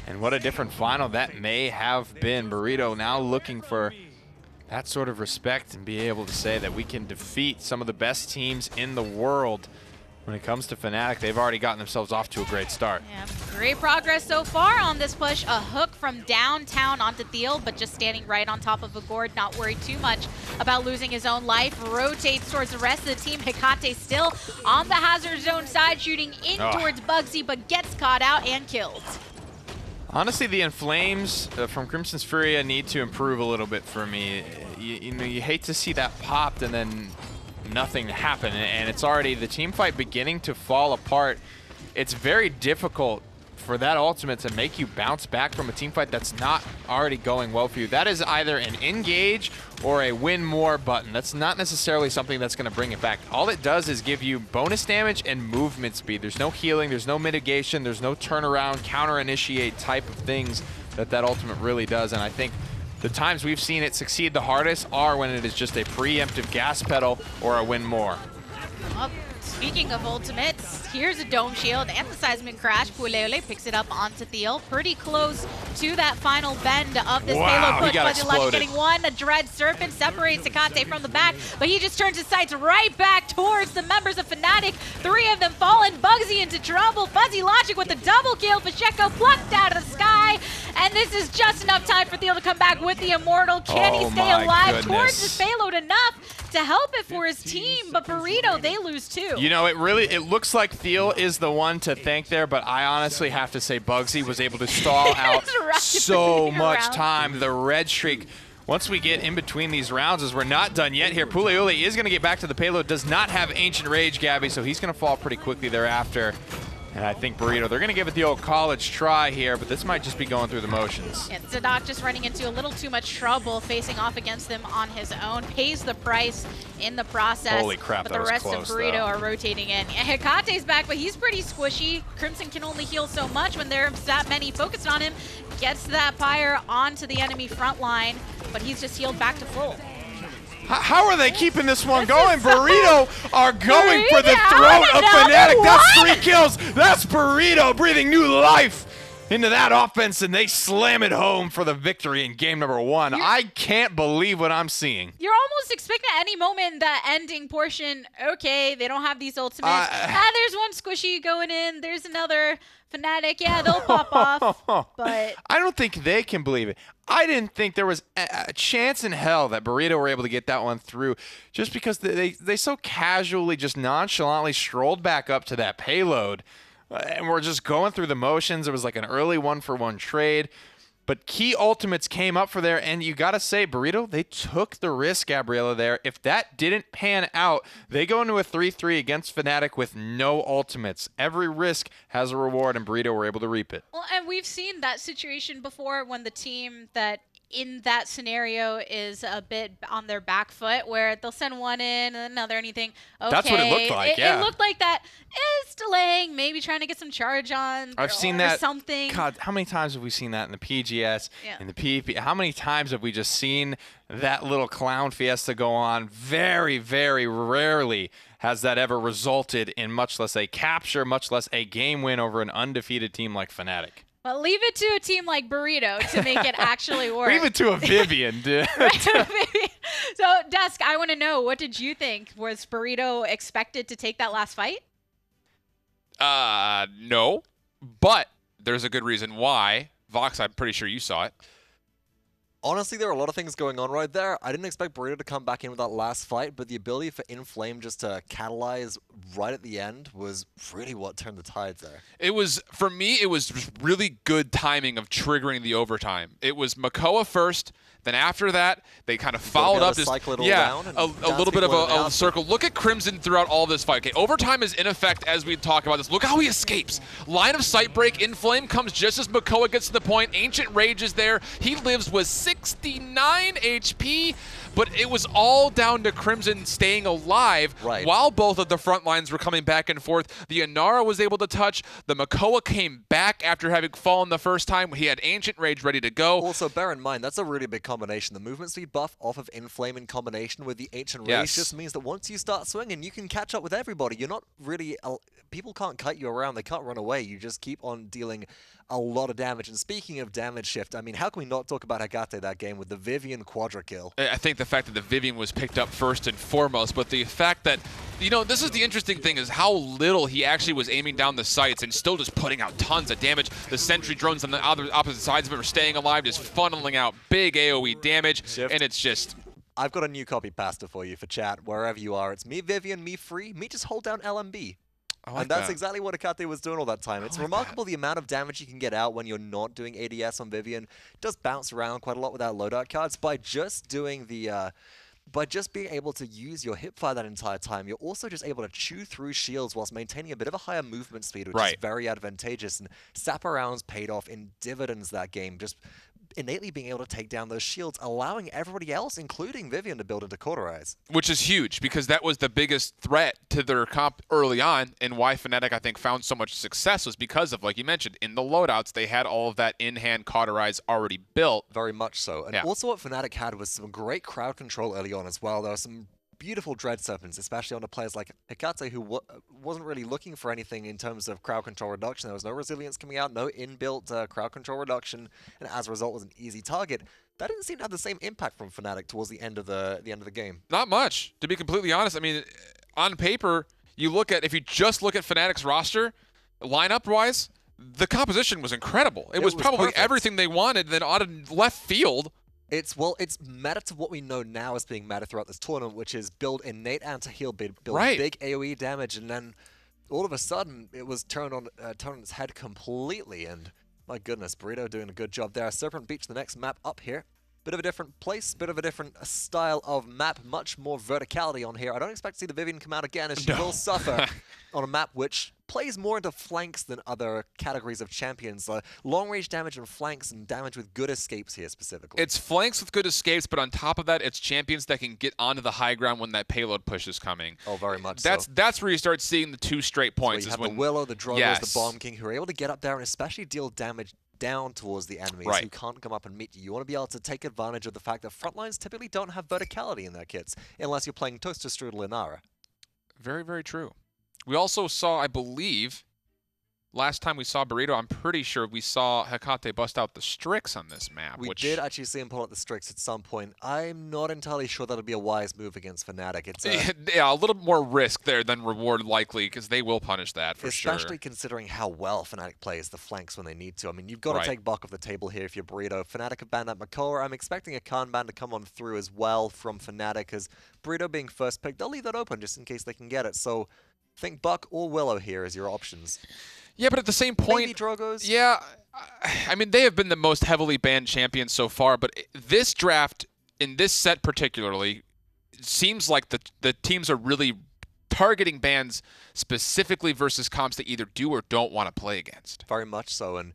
E: And what a different final that may have been. Burrito now looking for that sort of respect and be able to say that we can defeat some of the best teams in the world. When it comes to Fnatic, they've already gotten themselves off to a great start.
C: Yeah, great progress so far on this push. A hook from downtown onto Thiel, but just standing right on top of a gourd, not worried too much about losing his own life. Rotates towards the rest of the team. Hecate still on the hazard zone side, shooting in towards Bugsy, but gets caught out and killed.
E: Honestly, the Inflames from Crimson's Furia need to improve a little bit for me. You know, you hate to see that popped and then nothing happen, and it's already the team fight beginning to fall apart. It's very difficult for that ultimate to make you bounce back from a team fight that's not already going well for you. That is either an engage or a win more button. That's not necessarily something that's going to bring it back. All it does is give you bonus damage and movement speed. There's no healing, there's no mitigation, there's no turnaround, counter-initiate type of things that ultimate really does, and I think the times we've seen it succeed the hardest are when it is just a preemptive gas pedal or a win more.
C: Well, speaking of ultimates, here's a dome shield and the seismic crash. Puleole picks it up onto Thiel. Pretty close to that final bend of this payload push.
E: He got
C: Fuzzy Logic
E: exploded.
C: getting one. A Dread Serpent separates Hecate from the back, but he just turns his sights right back towards the members of Fnatic. 3 of them falling. Bugsy into trouble. Fuzzy Logic with the double kill. Pacheco plucked out of the sky. And this is just enough time for Thiel to come back with the Immortal. Can he stay alive towards this payload enough to help it for his team? But Burrito, they lose too.
E: You know, it looks like Thiel is the one to thank there, but I honestly have to say Bugsy was able to stall out so much time. The red streak, once we get in between these rounds, as we're not done yet here, Puleole is going to get back to the payload, does not have Ancient Rage, Gabby, so he's going to fall pretty quickly thereafter. And I think Burrito, they're going to give it the old college try here, but this might just be going through the motions.
C: Yeah, Zadok just running into a little too much trouble facing off against them on his own. Pays the price in the process.
E: Holy crap,
C: but
E: that
C: the
E: was
C: rest
E: close,
C: of Burrito
E: though.
C: are rotating in. Yeah, Hecate's back, but he's pretty squishy. Crimson can only heal so much when there's that many focused on him. Gets that pyre onto the enemy front line, but he's just healed back to full.
E: How are they keeping this one going? Burrito are going for the
C: Burrito
E: throat of
C: out
E: Fnatic.
C: number
E: That's
C: one.
E: 3 kills. That's Burrito breathing new life into that offense, and they slam it home for the victory in game number 1. I can't believe what I'm seeing.
C: You're almost expecting at any moment that ending portion, okay, they don't have these ultimates. There's one squishy going in. There's another Fnatic. Yeah, they'll pop off. But
E: I don't think they can believe it. I didn't think there was a chance in hell that Burrito were able to get that one through just because they so casually, just nonchalantly strolled back up to that payload. And we're just going through the motions. It was like an early 1-for-1 trade. But key ultimates came up for there, and you got to say, Burrito, they took the risk, Gabriella, there. If that didn't pan out, they go into a 3-3 against Fnatic with no ultimates. Every risk has a reward, and Burrito were able to reap it.
C: well, and we've seen that situation before when the team that in that scenario is a bit on their back foot, where they'll send one in and another, and you think, okay.
E: That's what it looked like, yeah.
C: It looked like that is delaying, maybe trying to get some charge on
E: I've seen
C: or
E: that.
C: something.
E: God, how many times have we seen that in the PGS,
C: Yeah.
E: in the PvP? How many times have we just seen that little clown fiesta go on? Very, very rarely has that ever resulted in much less a capture, much less a game win over an undefeated team like Fnatic.
C: Well, leave it to a team like Burrito to make it actually work.
E: Leave it to a Vivian, dude.
C: So, Dusk, I want to know, what did you think? Was Burrito expected to take that last fight?
A: No, but there's a good reason why. Vox, I'm pretty sure you saw it.
B: Honestly, there are a lot of things going on right there. I didn't expect Burrito to come back in with that last fight, but the ability for Inflame just to catalyze right at the end was really what turned the tides there.
A: It was, for me, it was just really good timing of triggering the overtime. It was Makoa first, then after that, they kind of followed up.
B: Just,
A: a
B: little
A: bit of a circle. Look at Crimson throughout all this fight. Okay, overtime is in effect as we talk about this. Look how he escapes. Line of sight break, Inflame comes just as Makoa gets to the point. Ancient Rage is there. He lives with 69 HP, but it was all down to Crimson staying alive while both of the front lines were coming back and forth. The Inara was able to touch. The Makoa came back after having fallen the first time. He had Ancient Rage ready to go.
B: Also, bear in mind, that's a really big combination. The movement speed buff off of Inflame in combination with the Ancient Rage just means that once you start swinging, you can catch up with everybody. You're not really... people can't kite you around. They can't run away. You just keep on dealing a lot of damage. And speaking of damage shift, I mean, how can we not talk about Hecate that game with the Vivian quadra kill?
A: I think the fact that the Vivian was picked up first and foremost, but the fact that, you know, this is the interesting thing is how little he actually was aiming down the sights and still just putting out tons of damage. The sentry drones on the opposite sides of it were staying alive, just funneling out big AoE damage, and it's just...
B: I've got a new copy pasta for you for chat, wherever you are. It's me Vivian, me free, me just hold down LMB. And that's exactly what Hecate was doing all that time. It's remarkable the amount of damage you can get out when you're not doing ADS on Vivian. It does bounce around quite a lot without loadout cards. By just doing the... by just being able to use your hipfire that entire time, you're also just able to chew through shields whilst maintaining a bit of a higher movement speed, which is very advantageous. And Sapper rounds paid off in dividends that game, just innately being able to take down those shields, allowing everybody else, including Vivian, to build into Cauterize.
A: Which is huge, because that was the biggest threat to their comp early on, and why Fnatic, I think, found so much success was because of, like you mentioned, in the loadouts, they had all of that in-hand Cauterize already built.
B: Very much so. And also what Fnatic had was some great crowd control early on as well. There were some beautiful Dread Serpents, especially on the players like Hecate, who wasn't really looking for anything in terms of crowd control reduction. There was no resilience coming out, no inbuilt crowd control reduction, and as a result was an easy target. That didn't seem to have the same impact from Fnatic towards the end of the game.
A: Not much, to be completely honest. I mean, on paper, you look at, if you just look at Fnatic's roster, lineup-wise, the composition was incredible. It was probably perfect. Everything they wanted, then out of left field.
B: It's meta to what we know now as being meta throughout this tournament, which is build innate anti-heal, build big AoE damage, and then all of a sudden it was turned on its head completely. And my goodness, Burrito doing a good job there. Serpent Beach, the next map up here. Bit of a different place, bit of a different style of map, much more verticality on here. I don't expect to see the Vivian come out again, as she will suffer on a map which plays more into flanks than other categories of champions. Long-range damage and flanks and damage with good escapes here specifically.
A: It's flanks with good escapes, but on top of that, it's champions that can get onto the high ground when that payload push is coming.
B: Oh, very much
A: That's where you start seeing the two straight points.
B: So you have the Willow, the Drogos, the Bomb King, who are able to get up there and especially deal damage down towards the enemies who can't come up and meet you. You want to be able to take advantage of the fact that frontlines typically don't have verticality in their kits, unless you're playing Toaster Strudel Inara.
A: Very, very true. We also saw, I believe, last time we saw Burrito, I'm pretty sure we saw Hecate bust out the Strix on this map.
B: We did actually see him pull out the Strix at some point. I'm not entirely sure that'll be a wise move against Fnatic. It's
A: yeah, a little more risk there than reward likely, because they will punish that for sure.
B: Especially considering how well Fnatic plays the flanks when they need to. I mean, you've got to take Buck off the table here if you're Burrito. Fnatic have banned that Makoa. I'm expecting a Khan ban to come on through as well from Fnatic, as Burrito being first pick, they'll leave that open just in case they can get it. So think Buck or Willow here as your options.
A: Yeah, but at the same point,
B: maybe Drogos?
A: Yeah, I mean, they have been the most heavily banned champions so far, but this draft, in this set particularly, it seems like the teams are really targeting bans specifically versus comps that either do or don't want to play against.
B: Very much so, and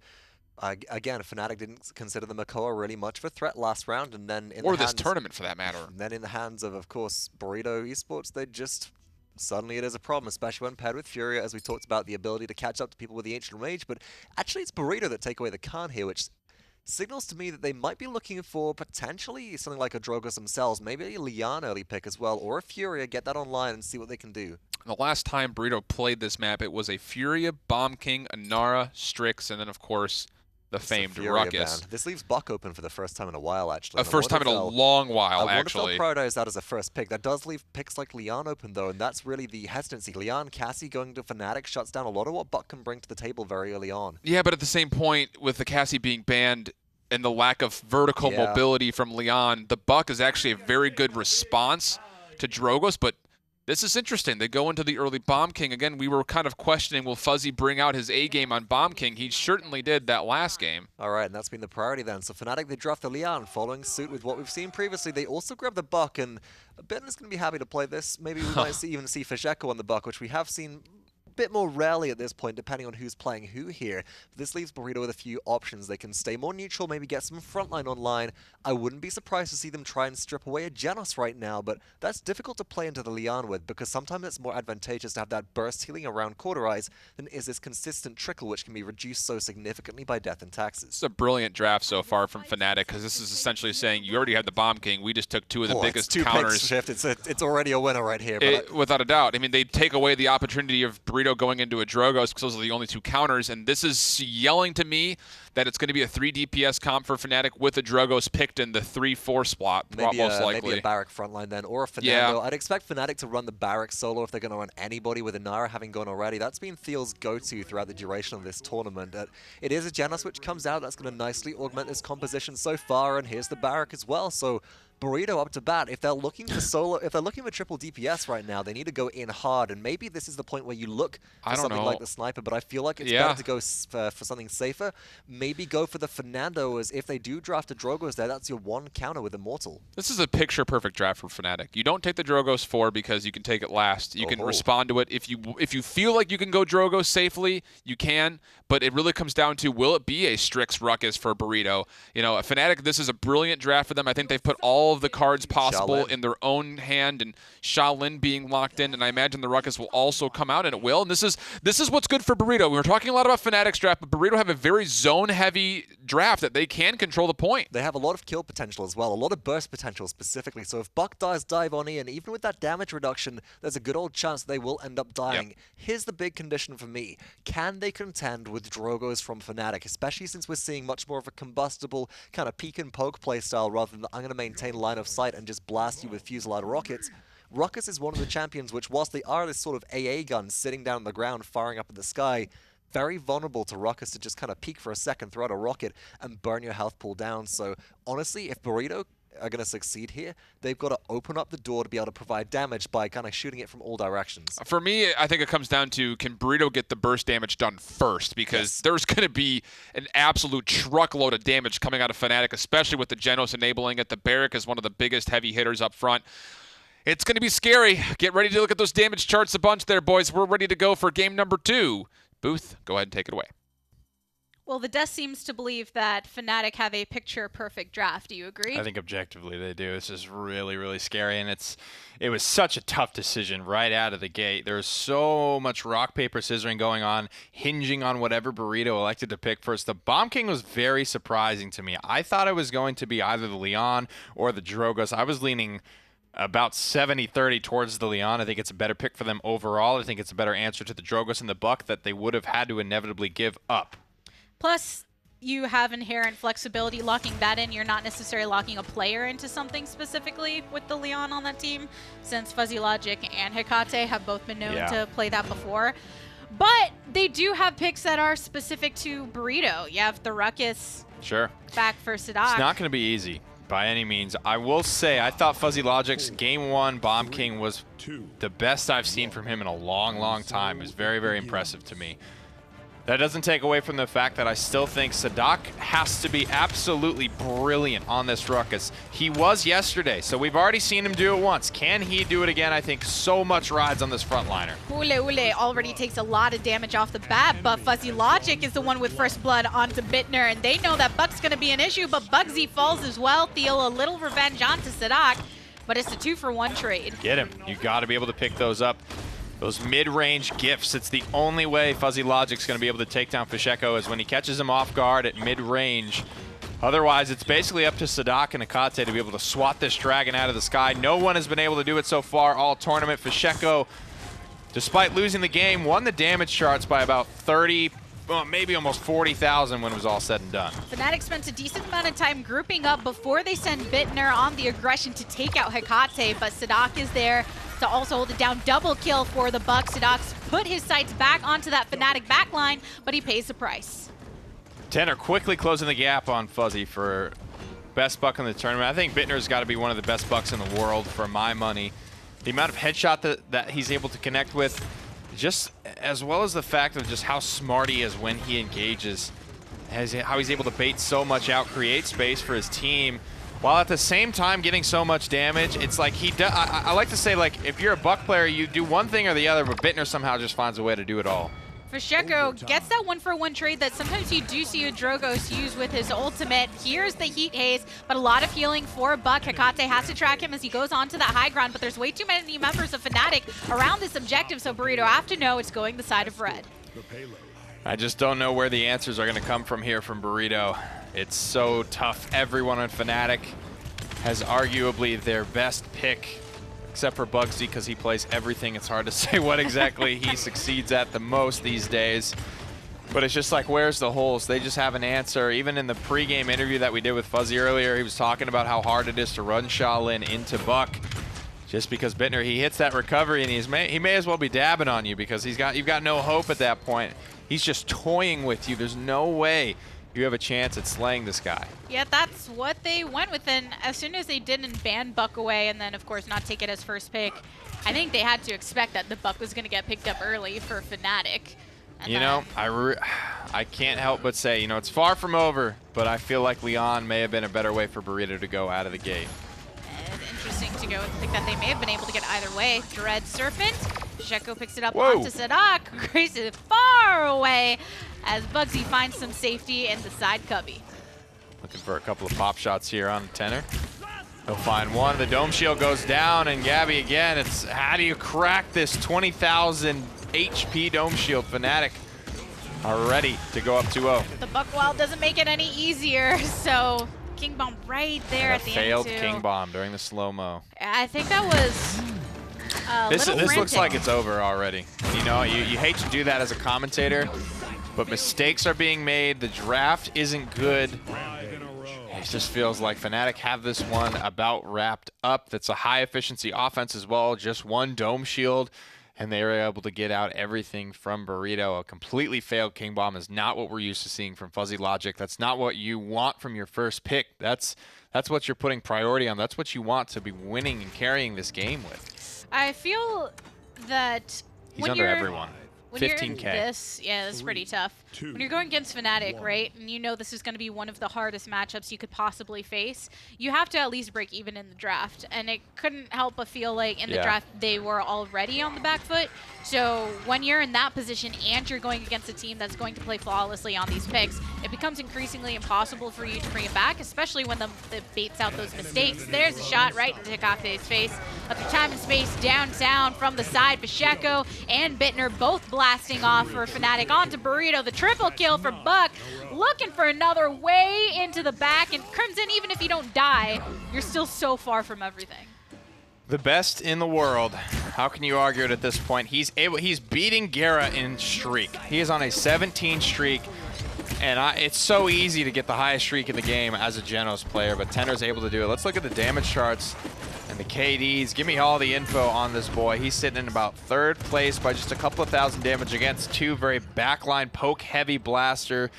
B: again, Fnatic didn't consider the Makoa really much of a threat last round, and then in
A: or this tournament for that matter.
B: And then in the hands of course, Burrito Esports, they just... Suddenly it is a problem, especially when paired with Furia, as we talked about the ability to catch up to people with the Ancient Rage, but actually it's Burrito that take away the Khan here, which signals to me that they might be looking for potentially something like a Drogos themselves, maybe a Lian early pick as well, or a Furia, get that online and see what they can do.
A: The last time Burrito played this map, it was a Furia, Bomb King, Inara, Strix, and then of course the famed
B: Furia
A: Ruckus.
B: band. This leaves Buck open for the first time in a while, actually.
A: A first time in a long while,
B: I
A: actually.
B: wonder if they'll prioritize that as a first pick. That does leave picks like Leon open, though, and that's really the hesitancy. Leon, Cassie going to Fnatic shuts down a lot of what Buck can bring to the table very early on.
A: Yeah, but at the same point, with the Cassie being banned and the lack of vertical mobility from Leon, the Buck is actually a very good response to Drogos, but this is interesting. They go into the early Bomb King. Again, we were kind of questioning, will Fuzzy bring out his A game on Bomb King? He certainly did that last game.
B: All right, and that's been the priority then. So Fnatic, they draft the Leon, following suit with what we've seen previously. They also grab the Buck, and Ben is going to be happy to play this. Maybe we might even see Fisheko on the Buck, which we have seen bit more rarely at this point, depending on who's playing who here. This leaves Burrito with a few options. They can stay more neutral, maybe get some frontline online. I wouldn't be surprised to see them try and strip away a Genos right now, but that's difficult to play into the Leon with, because sometimes it's more advantageous to have that burst healing around Cauterize than is this consistent trickle, which can be reduced so significantly by death and taxes.
A: It's a brilliant draft so far from Fnatic, because this is essentially saying you already had the Bomb King. We just took two of the biggest
B: two
A: counters.
B: Picks shift. It's already a winner right here.
A: Without a doubt. I mean, they take away the opportunity of Burrito going into a Drogos because those are the only two counters, and this is yelling to me that it's going to be a 3 DPS comp for Fnatic with a Drogos picked in the 3-4 spot, most likely.
B: Maybe a Barrack frontline then, or a Fernando. I'd expect Fnatic to run the Barrack solo if they're going to run anybody with a Nara, having gone already. That's been Thiel's go-to throughout the duration of this tournament. It is a Genos which comes out that's going to nicely augment this composition so far, and here's the Barrack as well. So Burrito up to bat. If they're looking for triple DPS right now, they need to go in hard, and maybe this is the point where you look for something like the Sniper, but I feel like it's better to go for something safer. Maybe go for the Fernando, as if they do draft a Drogos there, that's your one counter with Immortal.
A: This is a picture-perfect draft for Fnatic. You don't take the Drogos 4 because you can take it last. You can respond to it. If you feel like you can go Drogos safely, you can, but it really comes down to, will it be a Strix Ruckus for Burrito? You know, Fnatic, this is a brilliant draft for them. I think they've put all of the cards possible in their own hand, and Shaolin being locked in, and I imagine the Ruckus will also come out, and it will. And this is what's good for Burrito. We were talking a lot about Fnatic's draft, but Burrito have a very zone-heavy draft that they can control the point.
B: They have a lot of kill potential as well, a lot of burst potential specifically. So if Buck does dive on in, even with that damage reduction, there's a good old chance they will end up dying. Here's the big condition for me. Can they contend with Drogos from Fnatic, especially since we're seeing much more of a combustible kind of peek and poke playstyle rather than I'm going to maintain line of sight and just blast you with Fusillade rockets. Ruckus is one of the champions which, whilst they are this sort of AA gun sitting down on the ground firing up at the sky, very vulnerable to Ruckus to just kind of peek for a second, throw out a rocket, and burn your health pool down. So honestly, if Burrito are going to succeed here, they've got to open up the door to be able to provide damage by kind of shooting it from all directions.
A: For me, I think it comes down to, can Burrito get the burst damage done first? Because there's going to be an absolute truckload of damage coming out of Fnatic, especially with the Genos enabling it. The Barrack is one of the biggest heavy hitters up front. It's going to be scary. Get ready to look at those damage charts a bunch there, boys. We're ready to go for game number 2. Booth, go ahead and take it away.
C: Well, the desk seems to believe that Fnatic have a picture-perfect draft. Do you agree?
E: I think objectively they do. This is really, really scary, and it was such a tough decision right out of the gate. There's so much rock, paper, scissoring going on, hinging on whatever Burrito elected to pick first. The Bomb King was very surprising to me. I thought it was going to be either the Leon or the Drogos. I was leaning about 70-30 towards the Leon. I think it's a better pick for them overall. I think it's a better answer to the Drogos and the Buck that they would have had to inevitably give up.
C: Plus, you have inherent flexibility locking that in. You're not necessarily locking a player into something specifically with the Leon on that team, since Fuzzy Logic and Hecate have both been known to play that before. But they do have picks that are specific to Burrito. You have the Ruckus back for Sadak.
E: It's not going to be easy by any means. I will say, I thought Fuzzy Logic's Game 1 Bomb King was the best I've seen from him in a long, long time. It was very, very impressive to me. That doesn't take away from the fact that I still think Sadak has to be absolutely brilliant on this Ruckus. He was yesterday, so we've already seen him do it once. Can he do it again? I think so much rides on this frontliner.
C: Ule already takes a lot of damage off the bat, but Fuzzy Logic is the one with first blood onto Bittner, and they know that Buck's going to be an issue, but Bugsy falls as well. Thiel a little revenge onto Sadak, but it's a 2-for-1 trade.
E: Get him. You got to be able to pick those up. Those mid-range gifts, it's the only way Fuzzy Logic's going to be able to take down Fisheko is when he catches him off guard at mid-range. Otherwise, it's basically up to Sadak and Hecate to be able to swat this dragon out of the sky. No one has been able to do it so far all tournament. Fisheko, despite losing the game, won the damage charts by about 30, maybe almost 40,000 when it was all said and done.
C: Fnatic spent a decent amount of time grouping up before they send Bittner on the aggression to take out Hecate, but Sadak is there to also hold it down. Double kill for the Bucks. Sadak's put his sights back onto that Fnatic backline, but he pays the price.
E: Tenor quickly closing the gap on Fuzzy for best buck in the tournament. I think Bittner's got to be one of the best bucks in the world for my money. The amount of headshot that he's able to connect with, just as well as the fact of just how smart he is when he engages, how he's able to bait so much out, create space for his team, while at the same time getting so much damage. It's like I like to say, like, if you're a buck player, you do one thing or the other, but Bittner somehow just finds a way to do it all.
C: Fasheko gets that 1-for-1 trade that sometimes you do see a Drogos use with his ultimate. Here's the Heat Haze, but a lot of healing for Buck. Hecate has to track him as he goes on to that high ground, but there's way too many members of Fnatic around this objective, so Burrito have to know it's going the side of red.
E: I just don't know where the answers are going to come from here from Burrito. It's so tough. Everyone on Fnatic has arguably their best pick, except for Bugsy, because he plays everything. It's hard to say what exactly he succeeds at the most these days. But it's just like, where's the holes? They just have an answer. Even in the pregame interview that we did with Fuzzy earlier, he was talking about how hard it is to run Shaolin into Buck. Just because Bittner, he hits that recovery and he may as well be dabbing on you, because you've got no hope at that point. He's just toying with you. There's no way you have a chance at slaying this guy.
C: Yeah, that's what they went with, and as soon as they didn't ban Buck away and then, of course, not take it as first pick, I think they had to expect that the Buck was going to get picked up early for Fnatic. And
E: you know, I can't help but say, you know, it's far from over, but I feel like Leon may have been a better way for Burrito to go out of the gate.
C: And interesting to go with the pick that they may have been able to get either way. Dread Serpent. Sheko picks it up onto Sadak, graces it far away as Bugsy finds some safety in the side cubby.
E: Looking for a couple of pop shots here on Tenor. He'll find one. The dome shield goes down, and Gabby again, it's how do you crack this 20,000 HP dome shield? Fnatic are ready to go up 2-0.
C: The Buckwall doesn't make it any easier, so King Bomb right there at the end
E: failed
C: too.
E: King Bomb during the slow-mo.
C: I think that was
E: This looks like it's over already. You know, you hate to do that as a commentator, but mistakes are being made. The draft isn't good. It just feels like Fnatic have this one about wrapped up. That's a high-efficiency offense as well. Just one dome shield, and they were able to get out everything from Burrito. A completely failed King Bomb is not what we're used to seeing from Fuzzy Logic. That's not what you want from your first pick. That's what you're putting priority on. That's what you want to be winning and carrying this game with.
C: I feel that
E: he's under everyone.
C: When
E: 15K.
C: you're in this, yeah, that's pretty tough. When you're going against Fnatic, right, and you know this is going to be one of the hardest matchups you could possibly face, you have to at least break even in the draft. And it couldn't help but feel like in the draft they were already on the back foot. So when you're in that position and you're going against a team that's going to play flawlessly on these picks, it becomes increasingly impossible for you to bring it back, especially when the baits out those mistakes. There's a shot right into Hikate's face. Up to time and space downtown from the side. Fasheko and Bittner both blasting off for Fnatic onto Burrito. The triple kill for Buck. Looking for another way into the back. And Crimson, even if you don't die, you're still so far from everything.
E: The best in the world. How can you argue it at this point? He's beating Gera in streak. He is on a 17 streak. And it's so easy to get the highest streak in the game as a Genos player, but Tenor's able to do it. Let's look at the damage charts and the KDs. Give me all the info on this boy. He's sitting in about 3rd place by just a couple of thousand damage against two very backline poke-heavy blaster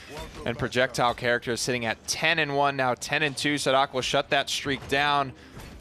E: and projectile characters, sitting at 10-1, now 10-2. Sadak will shut that streak down.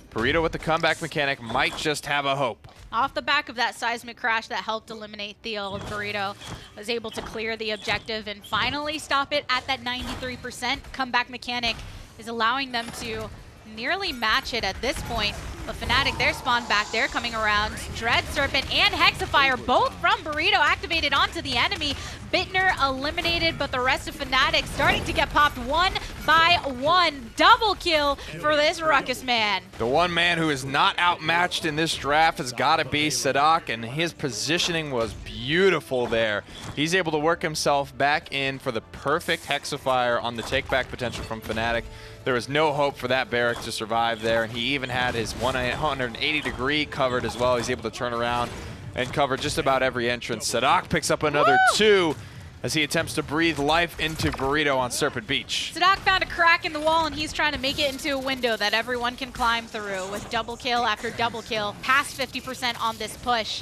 E: Burrito with the comeback mechanic might just have a hope.
C: Off the back of that seismic crash that helped eliminate Theo, Burrito was able to clear the objective and finally stop it at that 93%. Comeback mechanic is allowing them to nearly match it at this point. But Fnatic, they're spawned back. They're coming around. Dread Serpent and Hexafire, both from Burrito, activated onto the enemy. Bittner eliminated, but the rest of Fnatic starting to get popped one by one. Double kill for this Ruckus man.
E: The one man who is not outmatched in this draft has got to be Sadak, and his positioning was beautiful there. He's able to work himself back in for the perfect Hexafire on the take-back potential from Fnatic. There was no hope for that Barrack to survive there, and he even had his 180-degree covered as well. He's able to turn around and cover just about every entrance. Sadak picks up another 2. as he attempts to breathe life into Burrito on Serpent Beach.
C: Sadak found a crack in the wall, and he's trying to make it into a window that everyone can climb through with double kill after double kill, past 50% on this push.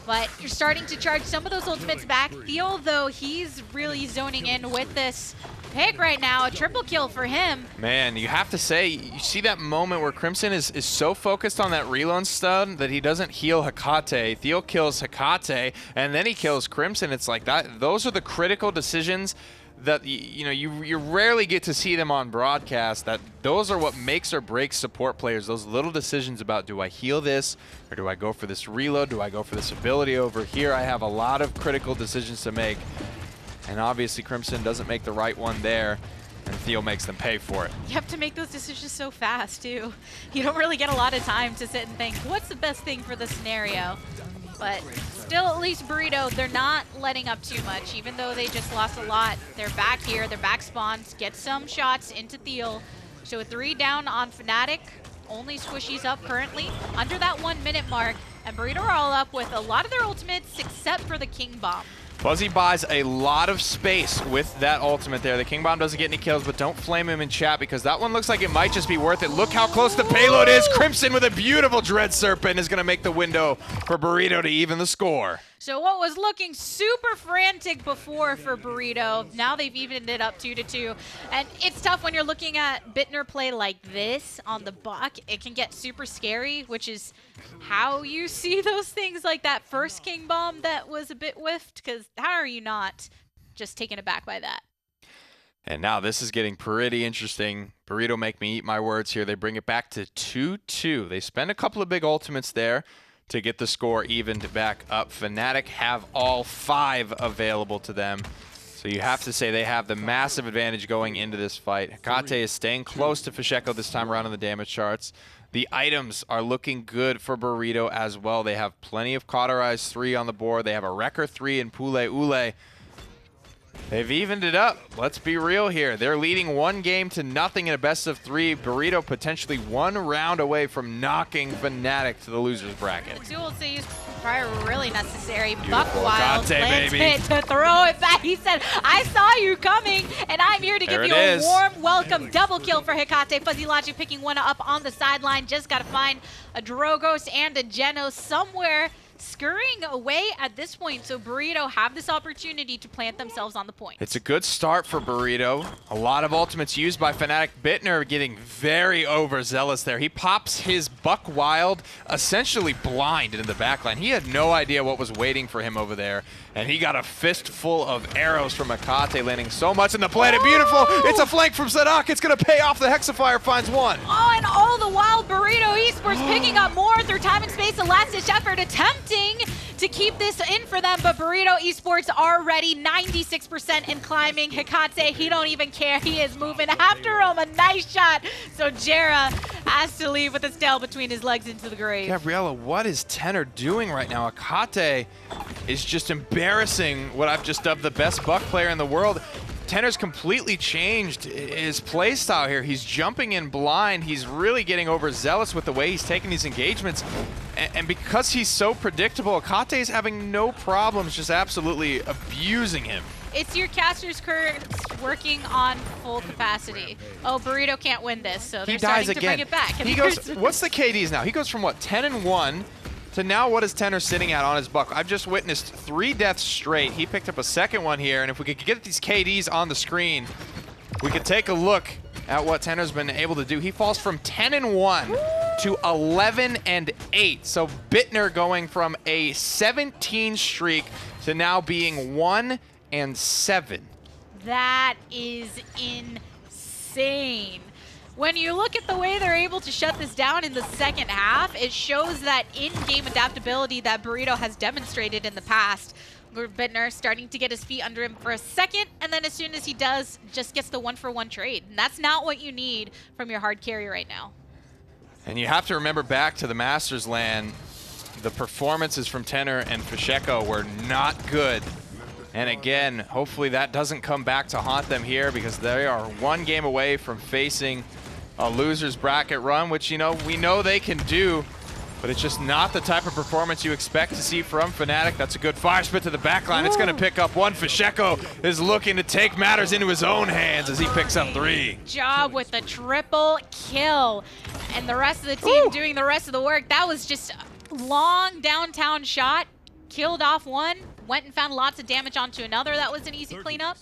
C: But you're starting to charge some of those ultimates back. Theo, though, he's really zoning in with this pick right now. A triple kill for him.
E: Man, you have to say, you see that moment where Crimson is so focused on that reload stun that he doesn't heal Hecate. Theo kills Hecate, and then he kills Crimson. It's like that. Those are the critical decisions that you rarely get to see them on broadcast. That those are what makes or breaks support players. Those little decisions about, do I heal this, or do I go for this reload? Do I go for this ability over here? I have a lot of critical decisions to make. And obviously Crimson doesn't make the right one there, and Theo makes them pay for it.
C: You have to make those decisions so fast, too. You don't really get a lot of time to sit and think, what's the best thing for the scenario? But still, at least Burrito, they're not letting up too much. Even though they just lost a lot, they're back here, they're back spawns, get some shots into Theo. So a 3 down on Fnatic, only squishies up currently, under that 1 minute mark, and Burrito are all up with a lot of their ultimates except for the King Bomb.
E: Fuzzy buys a lot of space with that ultimate there. The King Bomb doesn't get any kills, but don't flame him in chat because that one looks like it might just be worth it. Look how close the payload is. Crimson with a beautiful Dread Serpent is going to make the window for Burrito to even the score.
C: So what was looking super frantic before for Burrito, now they've evened it up 2-2. And it's tough when you're looking at Bittner play like this on the Buck. It can get super scary, which is how you see those things like that first King Bomb that was a bit whiffed, because how are you not just taken aback by that?
E: And now this is getting pretty interesting. Burrito make me eat my words here. They bring it back to 2-2. They spend a couple of big ultimates there to get the score evened back up. Fnatic have all 5 available to them. So you have to say they have the massive advantage going into this fight. Hecate is staying close to Fisheko this time around on the damage charts. The items are looking good for Burrito as well. They have plenty of Cauterize 3 on the board. They have a Wrecker 3 and Pule Ule. They've evened it up. Let's be real here. They're leading 1-0 in a best-of-3. Burrito potentially 1 round away from knocking Fnatic to the loser's bracket.
C: Dual C's probably really necessary.
E: Beautiful.
C: Buckwild
E: Hecate,
C: lands
E: baby.
C: it to throw it back. He said, I saw you coming, and I'm here to give
E: There
C: you
E: it
C: a
E: is.
C: warm welcome. Double kill for Hecate. Fuzzy Logic picking one up on the sideline. Just got to find a Drogos and a Genos somewhere scurrying away at this point, so Burrito have this opportunity to plant themselves on the point.
E: It's a good start for Burrito. A lot of ultimates used by Fnatic. Bittner getting very overzealous there. He pops his Buck Wild essentially blind into the backline. He had no idea what was waiting for him over there, and he got a fistful of arrows from Hecate, landing so much in the planet. Beautiful! It's a flank from Sadak. It's going to pay off. The Hexafire finds one.
C: Oh, and all the while, Burrito Esports picking up more through time and space, a last-ditch effort, attempting to keep this in for them, but Burrito Esports already 96% in climbing. Hecate, he don't even care. He is moving after him. A nice shot. So Jera has to leave with his tail between his legs into the grave.
E: Gabriella, what is Tenor doing right now? Hecate is just embarrassing what I've just dubbed the best Buck player in the world. Tenor's completely changed his play style here. He's jumping in blind. He's really getting overzealous with the way he's taking these engagements. And because he's so predictable, Hecate is having no problems just absolutely abusing him.
C: It's your caster's curse working on full capacity. Oh, Burrito can't win this, so they're starting to bring it back.
E: He goes, what's the KDs now? He goes from what, 10-1 to now what is Tenor sitting at on his Buck? I've just witnessed 3 deaths straight. He picked up a second one here, and if we could get these KDs on the screen, we could take a look at what Tenor's been able to do. He falls from 10-1 to 11-8. So Bittner going from a 17 streak to now being 1-7.
C: That is insane. When you look at the way they're able to shut this down in the second half, it shows that in-game adaptability that Burrito has demonstrated in the past. Bittner starting to get his feet under him for a second, and then as soon as he does, just gets the 1-for-1 trade. And that's not what you need from your hard carry right now.
E: And you have to remember back to the Masters LAN, the performances from Tenor and Fisheko were not good. And again, hopefully that doesn't come back to haunt them here, because they are 1 game away from facing a loser's bracket run, which, you know, we know they can do. but it's just not the type of performance you expect to see from Fnatic. That's a good fire spit to the backline. It's going to pick up one. Fasheko is looking to take matters into his own hands as he picks up 3.
C: Job with the triple kill. And the rest of the team doing the rest of the work. That was just a long downtown shot. Killed off one. Went and found lots of damage onto another. That was an easy cleanup.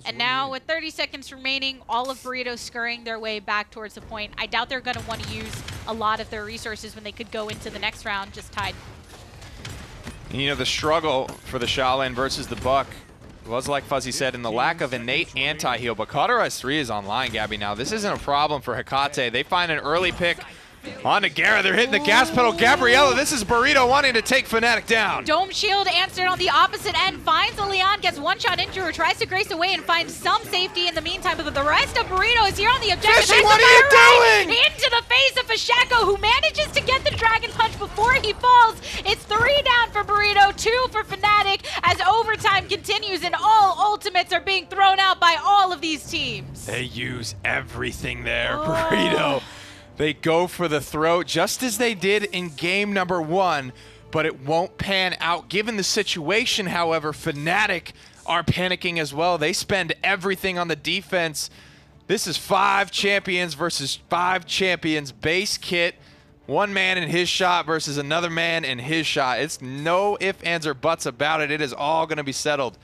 C: And now with 30 seconds remaining, all of Burrito scurrying their way back towards the point. I doubt they're going to want to use a lot of their resources when they could go into the next round just tied.
E: You know, the struggle for the Shaolin versus the Buck was, like Fuzzy said, in the lack of innate anti-heal. But Cauterize 3 is online, Gabby. Now, this isn't a problem for Hecate. They find an early pick on to Gara. They're hitting the gas pedal. Gabriella, this is Burrito wanting to take Fnatic down.
C: Dome Shield answered on the opposite end. Finds a Leon, gets one shot into her, tries to grace away and finds some safety in the meantime. But the rest of Burrito is here on the objective.
E: Fishy, what are you doing?
C: Into the face of Fasheko, who manages to get the Dragon Punch before he falls. It's 3 down for Burrito, 2 for Fnatic, as overtime continues and all ultimates are being thrown out by all of these teams.
E: They use everything there, Burrito. They go for the throat just as they did in game number 1, but it won't pan out. Given the situation, however, Fnatic are panicking as well. They spend everything on the defense. This is 5 champions versus 5 champions base kit. One man in his shot versus another man in his shot. It's no ifs, ands, or buts about it. It is all going to be settled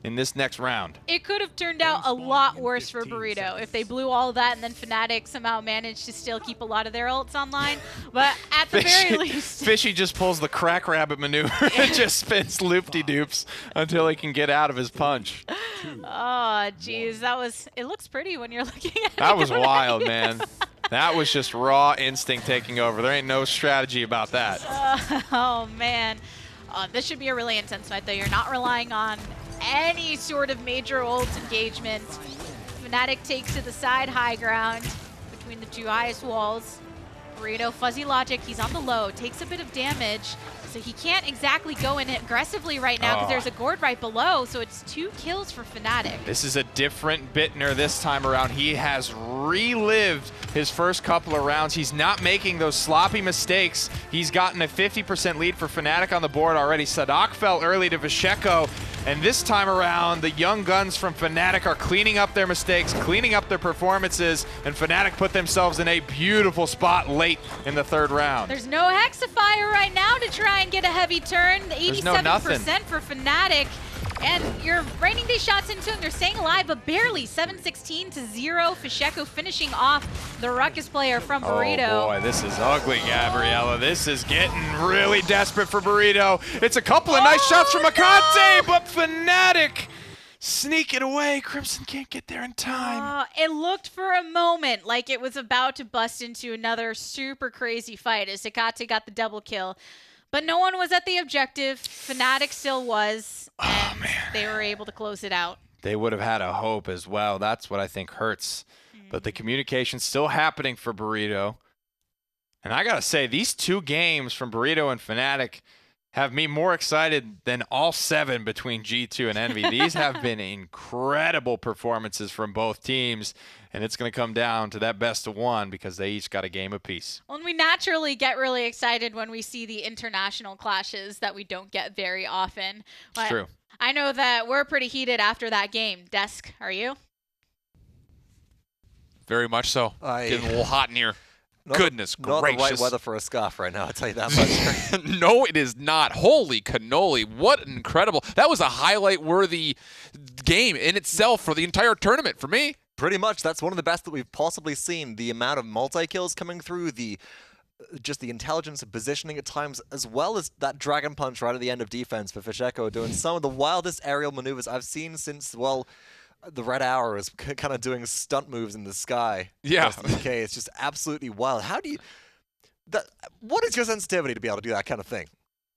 E: in this next round.
C: It could have turned out a lot worse for Burrito if they blew all of that and then Fnatic somehow managed to still keep a lot of their ults online. But at the very least...
E: Fishy just pulls the crack rabbit maneuver and just spins loop-de-doops until he can get out of his punch.
C: Oh, geez. That was... It looks pretty when you're looking at it.
E: That was wild, man. That was just raw instinct taking over. There ain't no strategy about that.
C: Oh, man. This should be a really intense fight, though. You're not relying on any sort of major ult engagement. Fnatic takes to the side high ground between the 2 highest walls. Burrito, fuzzy logic, he's on the low, takes a bit of damage, so he can't exactly go in aggressively right now because there's a gourd right below, so it's 2 kills for Fnatic.
E: This is a different Bittner this time around. He has relived his first couple of rounds. He's not making those sloppy mistakes. He's gotten a 50% lead for Fnatic on the board already. Sadak fell early to Fasheko, and this time around, the young guns from Fnatic are cleaning up their mistakes, cleaning up their performances, and Fnatic put themselves in a beautiful spot late in the 3rd round.
C: There's no Hexifier right now to try and get a heavy turn. The 87% for Fnatic. And you're raining these shots into him. They're staying alive, but barely. 7-16 to 0. Fasheko finishing off the Ruckus player from Burrito.
E: Oh boy, this is ugly, Gabriella. This is getting really desperate for Burrito. It's a couple of nice shots from Hecate, but Fnatic sneak it away. Crimson can't get there in time.
C: It looked for a moment like it was about to bust into another super crazy fight as Hecate got the double kill. But no one was at the objective. Fnatic still was, and they were able to close it out.
E: They would have had a hope as well. That's what I think hurts. But the communication's still happening for Burrito. And I got to say, these 2 games from Burrito and Fnatic have me more excited than all 7 between G2 and Envy. These have been incredible performances from both teams, and it's going to come down to that best of 1 because they each got a game apiece.
C: Well, and we naturally get really excited when we see the international clashes that we don't get very often.
E: It's true.
C: I know that we're pretty heated after that game. Desk, are you?
A: Very much so. Getting a little hot in here. Goodness gracious.
B: Not the right weather for a scarf right now, I'll tell you that much.
A: No, it is not. Holy cannoli. What incredible. That was a highlight-worthy game in itself for the entire tournament for me.
B: Pretty much. That's one of the best that we've possibly seen. The amount of multi-kills coming through, just the intelligence of positioning at times, as well as that Dragon Punch right at the end of defense for Fasheko, doing some of the wildest aerial maneuvers I've seen since, well, the Red Hour is kind of doing stunt moves in the sky.
A: Yeah.
B: Okay, it's just absolutely wild. How do you... what is your sensitivity to be able to do that kind of thing?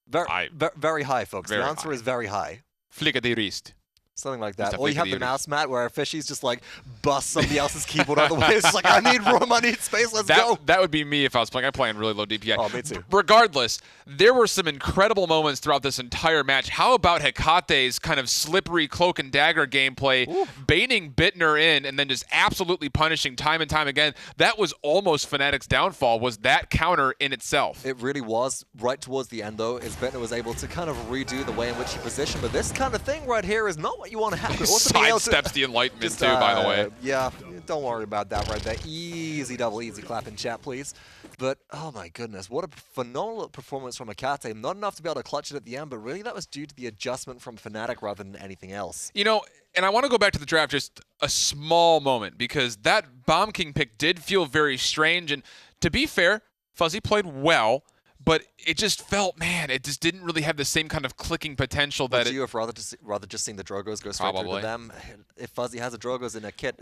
B: Very high, folks. The answer is very high.
A: Flick at the wrist.
B: Something like
A: Just
B: that.
A: a
B: Or you
A: fake
B: have
A: of
B: the
A: the
B: mouse mat where Fishy's just like busts somebody else's keyboard out of the way. It's just like, I need room, I need space, let's go.
A: That would be me if I was playing. I'm playing really low DPI.
B: Oh, me too.
A: Regardless, there were some incredible moments throughout this entire match. How about Hecate's kind of slippery cloak and dagger gameplay, baiting Bittner in and then just absolutely punishing time and time again? That was almost Fnatic's downfall, was that counter in itself.
B: It really was. Right towards the end, though, is Bittner was able to kind of redo the way in which he positioned. But this kind of thing right here is not what you want to have.
A: Sidesteps the Enlightenment too, by the way.
B: Yeah, don't worry about that right there. Easy double, easy clap in chat, please. But, oh my goodness, what a phenomenal performance from Hecate. Not enough to be able to clutch it at the end, but really that was due to the adjustment from Fnatic rather than anything else.
A: You know, and I want to go back to the draft just a small moment, because that Bomb King pick did feel very strange. And to be fair, Fuzzy played well, but it just felt, man, it just didn't really have the same kind of clicking potential that
B: Would you have rather just seen the Drogos go straight through to them? If Fuzzy has a Drogos in a kit,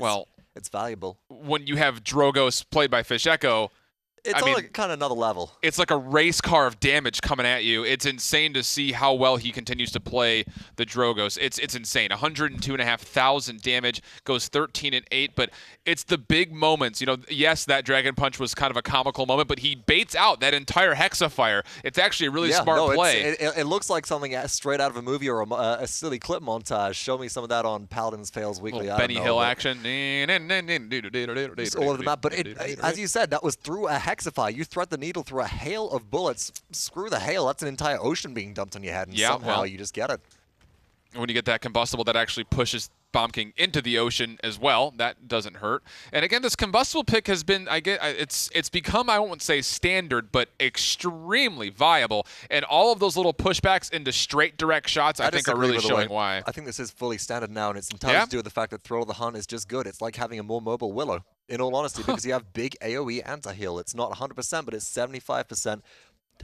B: it's valuable.
A: When you have Drogos played by Fish Echo,
B: It's on like kind of another level.
A: It's like a race car of damage coming at you. It's insane to see how well he continues to play the Drogos. It's insane. 102,500 damage, goes 13 and 8, but it's the big moments. You know, yes, that Dragon Punch was kind of a comical moment, but he baits out that entire Hexafire. It's actually a really smart play.
B: It looks like something straight out of a movie or a silly clip montage. Show me some of that on Paladins Fails Weekly.
A: Benny Hill action.
B: Just all over the map. But as you said, that was through a Hexafire. You thread the needle through a hail of bullets. Screw the hail. That's an entire ocean being dumped on your head, and somehow you just get it.
A: When you get that combustible, that actually pushes Bomb King into the ocean as well. That doesn't hurt. And again, this combustible pick has been, it's become, I won't say standard, but extremely viable. And all of those little pushbacks into straight direct shots, I think, are really showing why.
B: I think this is fully standard now, and it's entirely to do with the fact that Thrill of the Hunt is just good. It's like having a more mobile Willow, in all honesty, because you have big AoE anti-heal. It's not 100%, but it's 75%.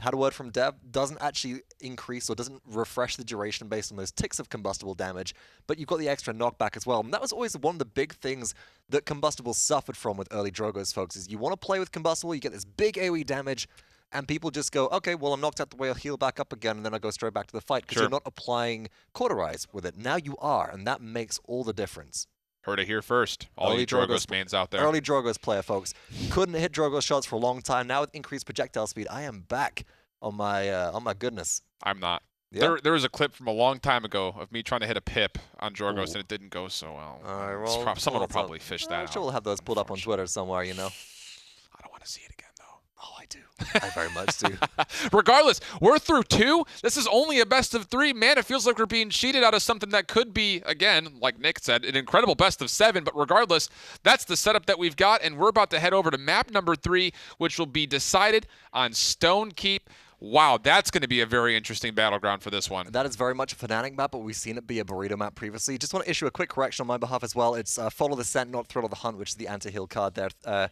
B: Had a word from Dev, doesn't actually increase or doesn't refresh the duration based on those ticks of combustible damage, but you've got the extra knockback as well. And that was always one of the big things that combustible suffered from with early Drogos, folks, is you want to play with combustible, you get this big AoE damage, and people just go, okay, well, I'm knocked out the way, I'll heal back up again, and then I go straight back to the fight, because you're not applying Cauterize with it. Now you are, and that makes all the difference.
A: Heard it here first. All you Drogos fans out there.
B: Early Drogos player, folks. Couldn't hit Drogos shots for a long time. Now with increased projectile speed, I am back on my goodness.
A: I'm not.
B: Yeah.
A: There was a clip from a long time ago of me trying to hit a pip on Drogos, and it didn't go so well.
B: All right, well,
A: someone will probably fish that
B: I'm sure we'll have those pulled up on Twitter somewhere, you know.
A: I don't want to see it again, though.
B: Oh, I do. I very much do.
A: Regardless, we're through 2. This is only a best of 3. Man, it feels like we're being cheated out of something that could be, again, like Nick said, an incredible best of 7. But regardless, that's the setup that we've got, and we're about to head over to map number 3, which will be decided on Stone Keep. Wow, that's going to be a very interesting battleground for this one.
B: That is very much a Fnatic map, but we've seen it be a Burrito map previously. Just want to issue a quick correction on my behalf as well. It's Follow the Scent, not Thrill of the Hunt, which is the anti-heal card there.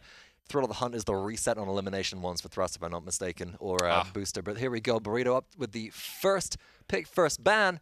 B: Thrill of the Hunt is the reset on elimination ones for Thrust, if I'm not mistaken, or Booster. But here we go, Burrito up with the first pick, first ban.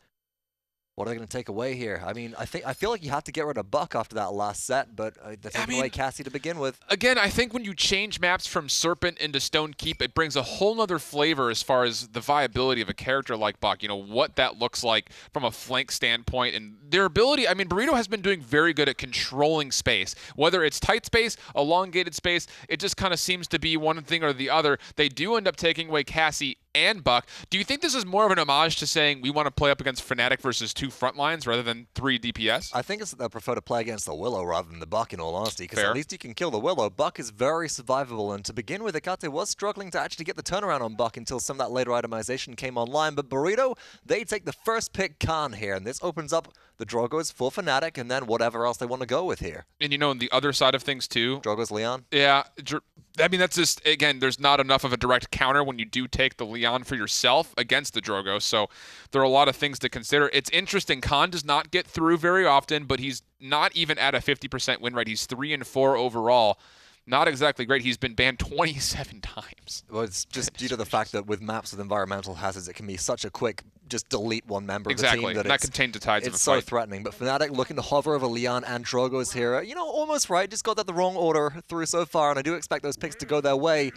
B: What are they going to take away here? I mean, I feel like you have to get rid of Buck after that last set, but they're taking away Cassie to begin with.
A: Again, I think when you change maps from Serpent into Stone Keep, it brings a whole nother flavor as far as the viability of a character like Buck. You know, what that looks like from a flank standpoint, and their ability. I mean, Burrito has been doing very good at controlling space. Whether it's tight space, elongated space, it just kind of seems to be one thing or the other. They do end up taking away Cassie and Buck. Do you think this is more of an homage to saying we want to play up against Fnatic versus 2 front lines rather than 3 DPS?
B: I think it's that they prefer to play against the Willow rather than the Buck, in all honesty, because at least you can kill the Willow. Buck is very survivable, and to begin with, Hecate was struggling to actually get the turnaround on Buck until some of that later itemization came online. But Burrito, they take the first pick Khan here, and this opens up the Drogos for Fnatic, and then whatever else they want to go with here.
A: And you know, on the other side of things too,
B: Drogos Leon?
A: Yeah, I mean, that's just, again, there's not enough of a direct counter when you do take the Leon for yourself against the Drogos, so there are a lot of things to consider. It's interesting, Khan does not get through very often, but he's not even at a 50% win rate. He's 3-4 overall. Not exactly great. He's been banned 27 times.
B: Well, it's just due to the fact that with maps with environmental hazards, it can be such a quick, just delete one member of the team that
A: can change the tides of a
B: it's so
A: fight.
B: threatening. But Fnatic looking to hover over Leon and Drogos here. You know, almost right. Just got that the wrong order through so far, and I do expect those picks to go their way.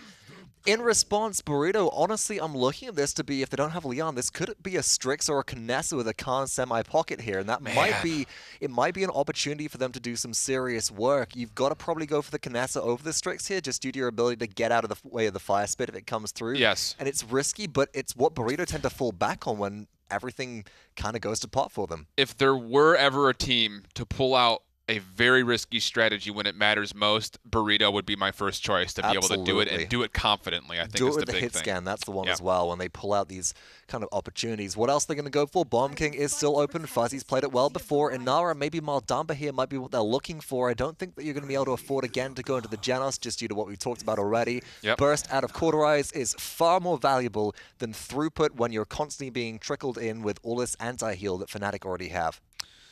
B: In response, Burrito, honestly, I'm looking at this to be, if they don't have Leon, this could be a Strix or a Kinessa with a Khan semi-pocket here, and that might be an opportunity for them to do some serious work. You've got to probably go for the Kinessa over the Strix here, just due to your ability to get out of the way of the Fire Spit if it comes through.
A: Yes.
B: And it's risky, but it's what Burrito tend to fall back on when everything kind of goes to pot for them.
A: If there were ever a team to pull out a very risky strategy when it matters most, Burrito would be my first choice to be able to do it and do it confidently. I think
B: do
A: is
B: it with
A: the
B: the
A: big
B: hit
A: thing.
B: scan. That's the one as well when they pull out these kind of opportunities. What else they're going to go for? Bomb King is still open. Fuzzy's played it well before. Inara, maybe Maldamba here might be what they're looking for. I don't think that you're going to be able to afford again to go into the Genos just due to what we talked about already. Burst out of Cauterize is far more valuable than Throughput when you're constantly being trickled in with all this anti-heal that Fnatic already have.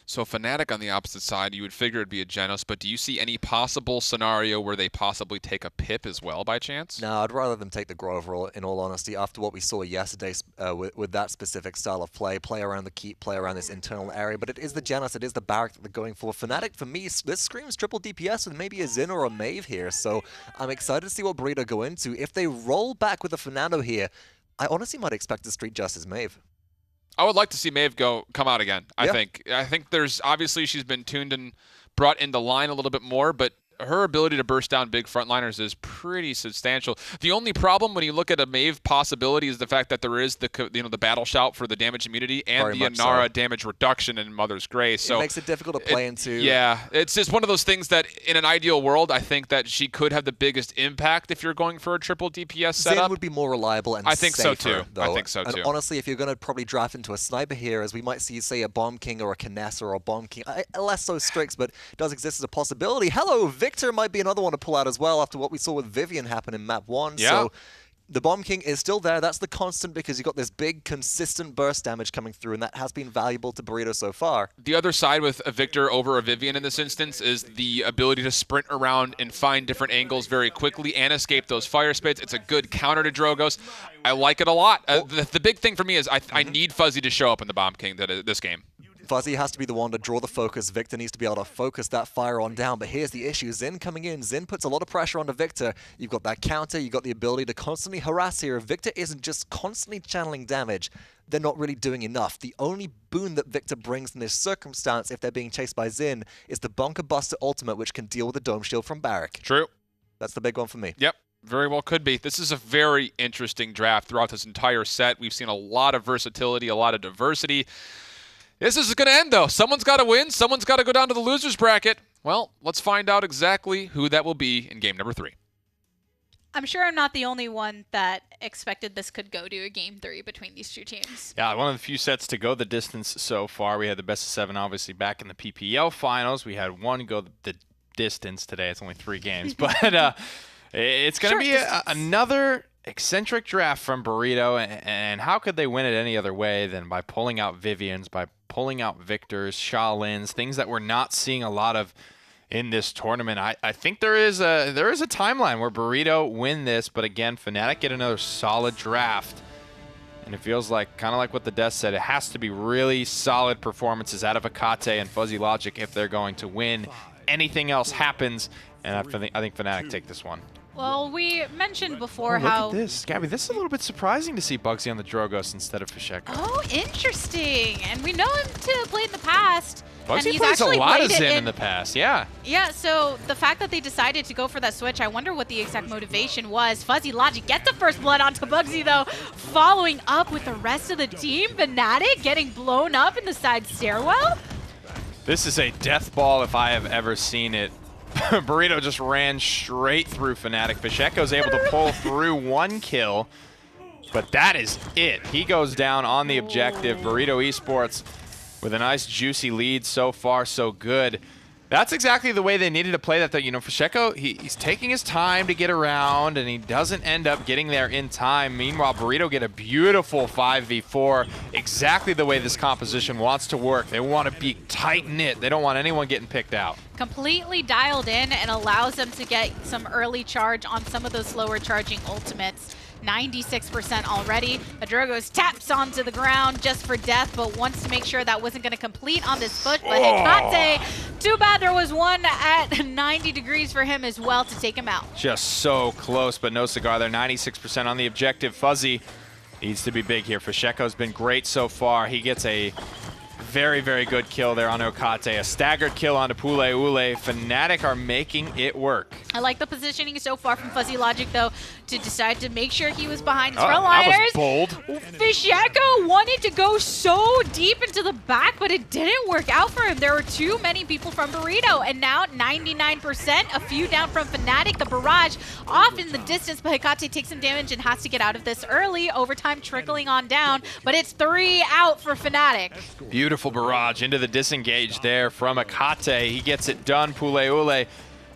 A: So Fnatic on the opposite side, you would figure it'd be a Genos, but do you see any possible scenario where they possibly take a Pip as well by chance?
B: No, I'd rather them take the Grover, in all honesty, after what we saw yesterday with that specific style of play around the keep, play around this internal area, but it is the Genos, it is the Barrack that they're going for. Fnatic, for me, this screams triple DPS with maybe a Xin or a Maeve here, so I'm excited to see what Burrito go into. If they roll back with a Fernando here, I honestly might expect a Street Justice Maeve.
A: I would like to see Maeve come out again. I think there's obviously she's been tuned and brought into line a little bit more, but her ability to burst down big frontliners is pretty substantial. The only problem when you look at a Maeve possibility is the fact that there is the battle shout for the damage immunity and
B: Very
A: the Inara damage reduction in Mother's Grace. So
B: it makes it difficult to play into.
A: Yeah, it's just one of those things that in an ideal world, I think that she could have the biggest impact if you're going for a triple DPS setup.
B: Xin would be more reliable and
A: I think
B: safer,
A: so too.
B: Though.
A: I think so too.
B: And honestly, if you're going to probably draft into a sniper here, as we might see, say, a Bomb King or a Kinessa or a Bomb King, less so Strix, but does exist as a possibility. Hello, Victor might be another one to pull out as well after what we saw with Vivian happen in map 1.
A: Yeah.
B: So the Bomb King is still there. That's the constant because you've got this big, consistent burst damage coming through, and that has been valuable to Burrito so far.
A: The other side with a Victor over a Vivian in this instance is the ability to sprint around and find different angles very quickly and escape those fire spits. It's a good counter to Drogos. I like it a lot. The big thing for me is I need Fuzzy to show up in the Bomb King this game.
B: Fuzzy has to be the one to draw the focus. Victor needs to be able to focus that fire on down. But here's the issue. Xin coming in. Xin puts a lot of pressure onto Victor. You've got that counter. You've got the ability to constantly harass here. If Victor isn't just constantly channeling damage, they're not really doing enough. The only boon that Victor brings in this circumstance, if they're being chased by Xin, is the Bunker Buster ultimate, which can deal with the Dome Shield from Barrack.
A: True.
B: That's the big one for me.
A: Yep. Very well could be. This is a very interesting draft throughout this entire set. We've seen a lot of versatility, a lot of diversity. This is going to end, though. Someone's got to win. Someone's got to go down to the losers bracket. Well, let's find out exactly who that will be in game number 3.
C: I'm sure I'm not the only one that expected this could go to a game 3 between these two teams.
E: Yeah, one of the few sets to go the distance so far. We had the best of 7, obviously, back in the PPL finals. We had one go the distance today. It's only 3 games. But it's going to be another eccentric draft from Burrito. And how could they win it any other way than by pulling out Vivians, by pulling out Victors, Shaolins, things that we're not seeing a lot of in this tournament. I think there is a timeline where Burrito win this, but again, Fnatic get another solid draft. And it feels like, kind of like what the Death said, it has to be really solid performances out of Akate and Fuzzy Logic if they're going to win. Anything else happens, and I think Fnatic take this one.
C: Well, we mentioned before
E: look
C: how...
E: Look at this. Gabby, this is a little bit surprising to see Bugsy on the Drogos instead of Fisheko.
C: Oh, interesting. And we know him to play in the past.
E: Bugsy plays a lot of Zen in the past, yeah.
C: Yeah, so the fact that they decided to go for that switch, I wonder what the exact motivation was. Fuzzy Logic gets the first blood onto Bugsy, though, following up with the rest of the team. Fnatic getting blown up in the side stairwell.
E: This is a death ball if I have ever seen it. Burrito just ran straight through Fnatic. Fisheko's able to pull through 1 kill, but that is it. He goes down on the objective. Burrito Esports with a nice juicy lead. So far, so good. That's exactly the way they needed to play that, though. You know, Fisheko, he's taking his time to get around, and he doesn't end up getting there in time. Meanwhile, Burrito get a beautiful 5v4, exactly the way this composition wants to work. They want to be tight-knit. They don't want anyone getting picked out.
C: Completely dialed in and allows them to get some early charge on some of those slower charging ultimates. 96% already. Adrogos taps onto the ground just for death, but wants to make sure that wasn't going to complete on this push. But Hecate Too bad there was one at 90 degrees for him as well to take him out.
E: Just so close, but no cigar there. 96% on the objective. Fuzzy needs to be big here. Fnatic's been great so far. He gets a very, very good kill there on Okate. A staggered kill onto Pule Ule. Fnatic are making it work.
C: I like the positioning so far from Fuzzy Logic, though, to decide to make sure he was behind his
E: That
C: frontliners.
E: was bold.
C: Fnatic wanted to go so deep into the back, but it didn't work out for him. There were too many people from Burrito, and now 99%, a few down from Fnatic. The barrage off in the distance, but Hecate takes some damage and has to get out of this early. Overtime trickling on down, but it's 3 out for Fnatic.
E: Beautiful barrage into the disengage there from Akate. He gets it done. Pule Ule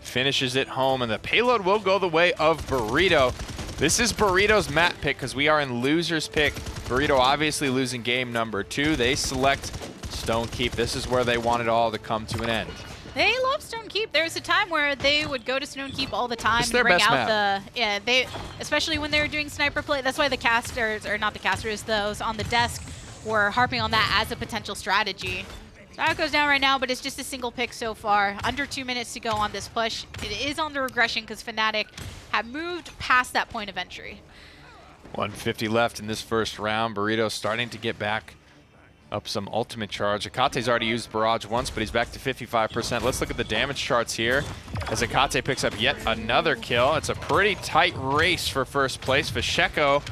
E: finishes it home, and the payload will go the way of Burrito. This is Burrito's map pick because we are in loser's pick. Burrito obviously losing game number 2. They select Stone Keep. This is where they want it all to come to an end.
C: They love Stone Keep. There was a time where they would go to Stone Keep all the time
E: It's
C: and
E: their
C: bring
E: best
C: out
E: map.
C: especially when they were doing sniper play. That's why the casters, or not the casters, those on the desk were harping on that as a potential strategy. So that goes down right now, but it's just a single pick so far. Under 2 minutes to go on this push. It is on the regression because Fnatic have moved past that point of entry.
E: 150 left in this first round. Burrito starting to get back up some ultimate charge. Akate's already used barrage once, but he's back to 55%. Let's look at the damage charts here as Akate picks up yet another kill. It's a pretty tight race for first place. Fnatic,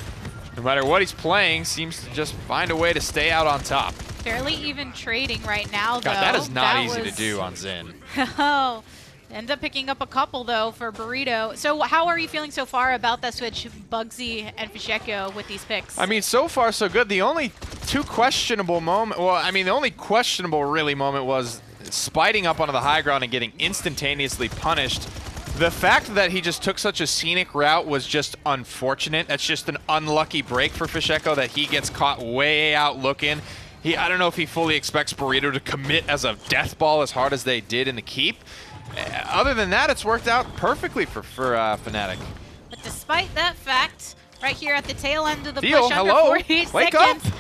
E: no matter what he's playing, seems to just find a way to stay out on top.
C: Fairly even trading right now, though.
E: God, that is not easy to do on Xin.
C: Oh, ends up picking up a couple, though, for Burrito. So how are you feeling so far about that switch, Bugsy and Fnatic, with these picks?
E: I mean, so far so good. The only two questionable moment, well, I mean, the only questionable really moment was spiting up onto the high ground and getting instantaneously punished. The fact that he just took such a scenic route was just unfortunate. That's just an unlucky break for Fnatic that he gets caught way out looking. I don't know if he fully expects Burrito to commit as a death ball as hard as they did in the keep. Other than that, it's worked out perfectly for Fnatic.
C: But despite that fact, right here at the tail end of the
E: Theo,
C: push, under
E: hello?
C: 48
E: Wake
C: seconds,
E: up.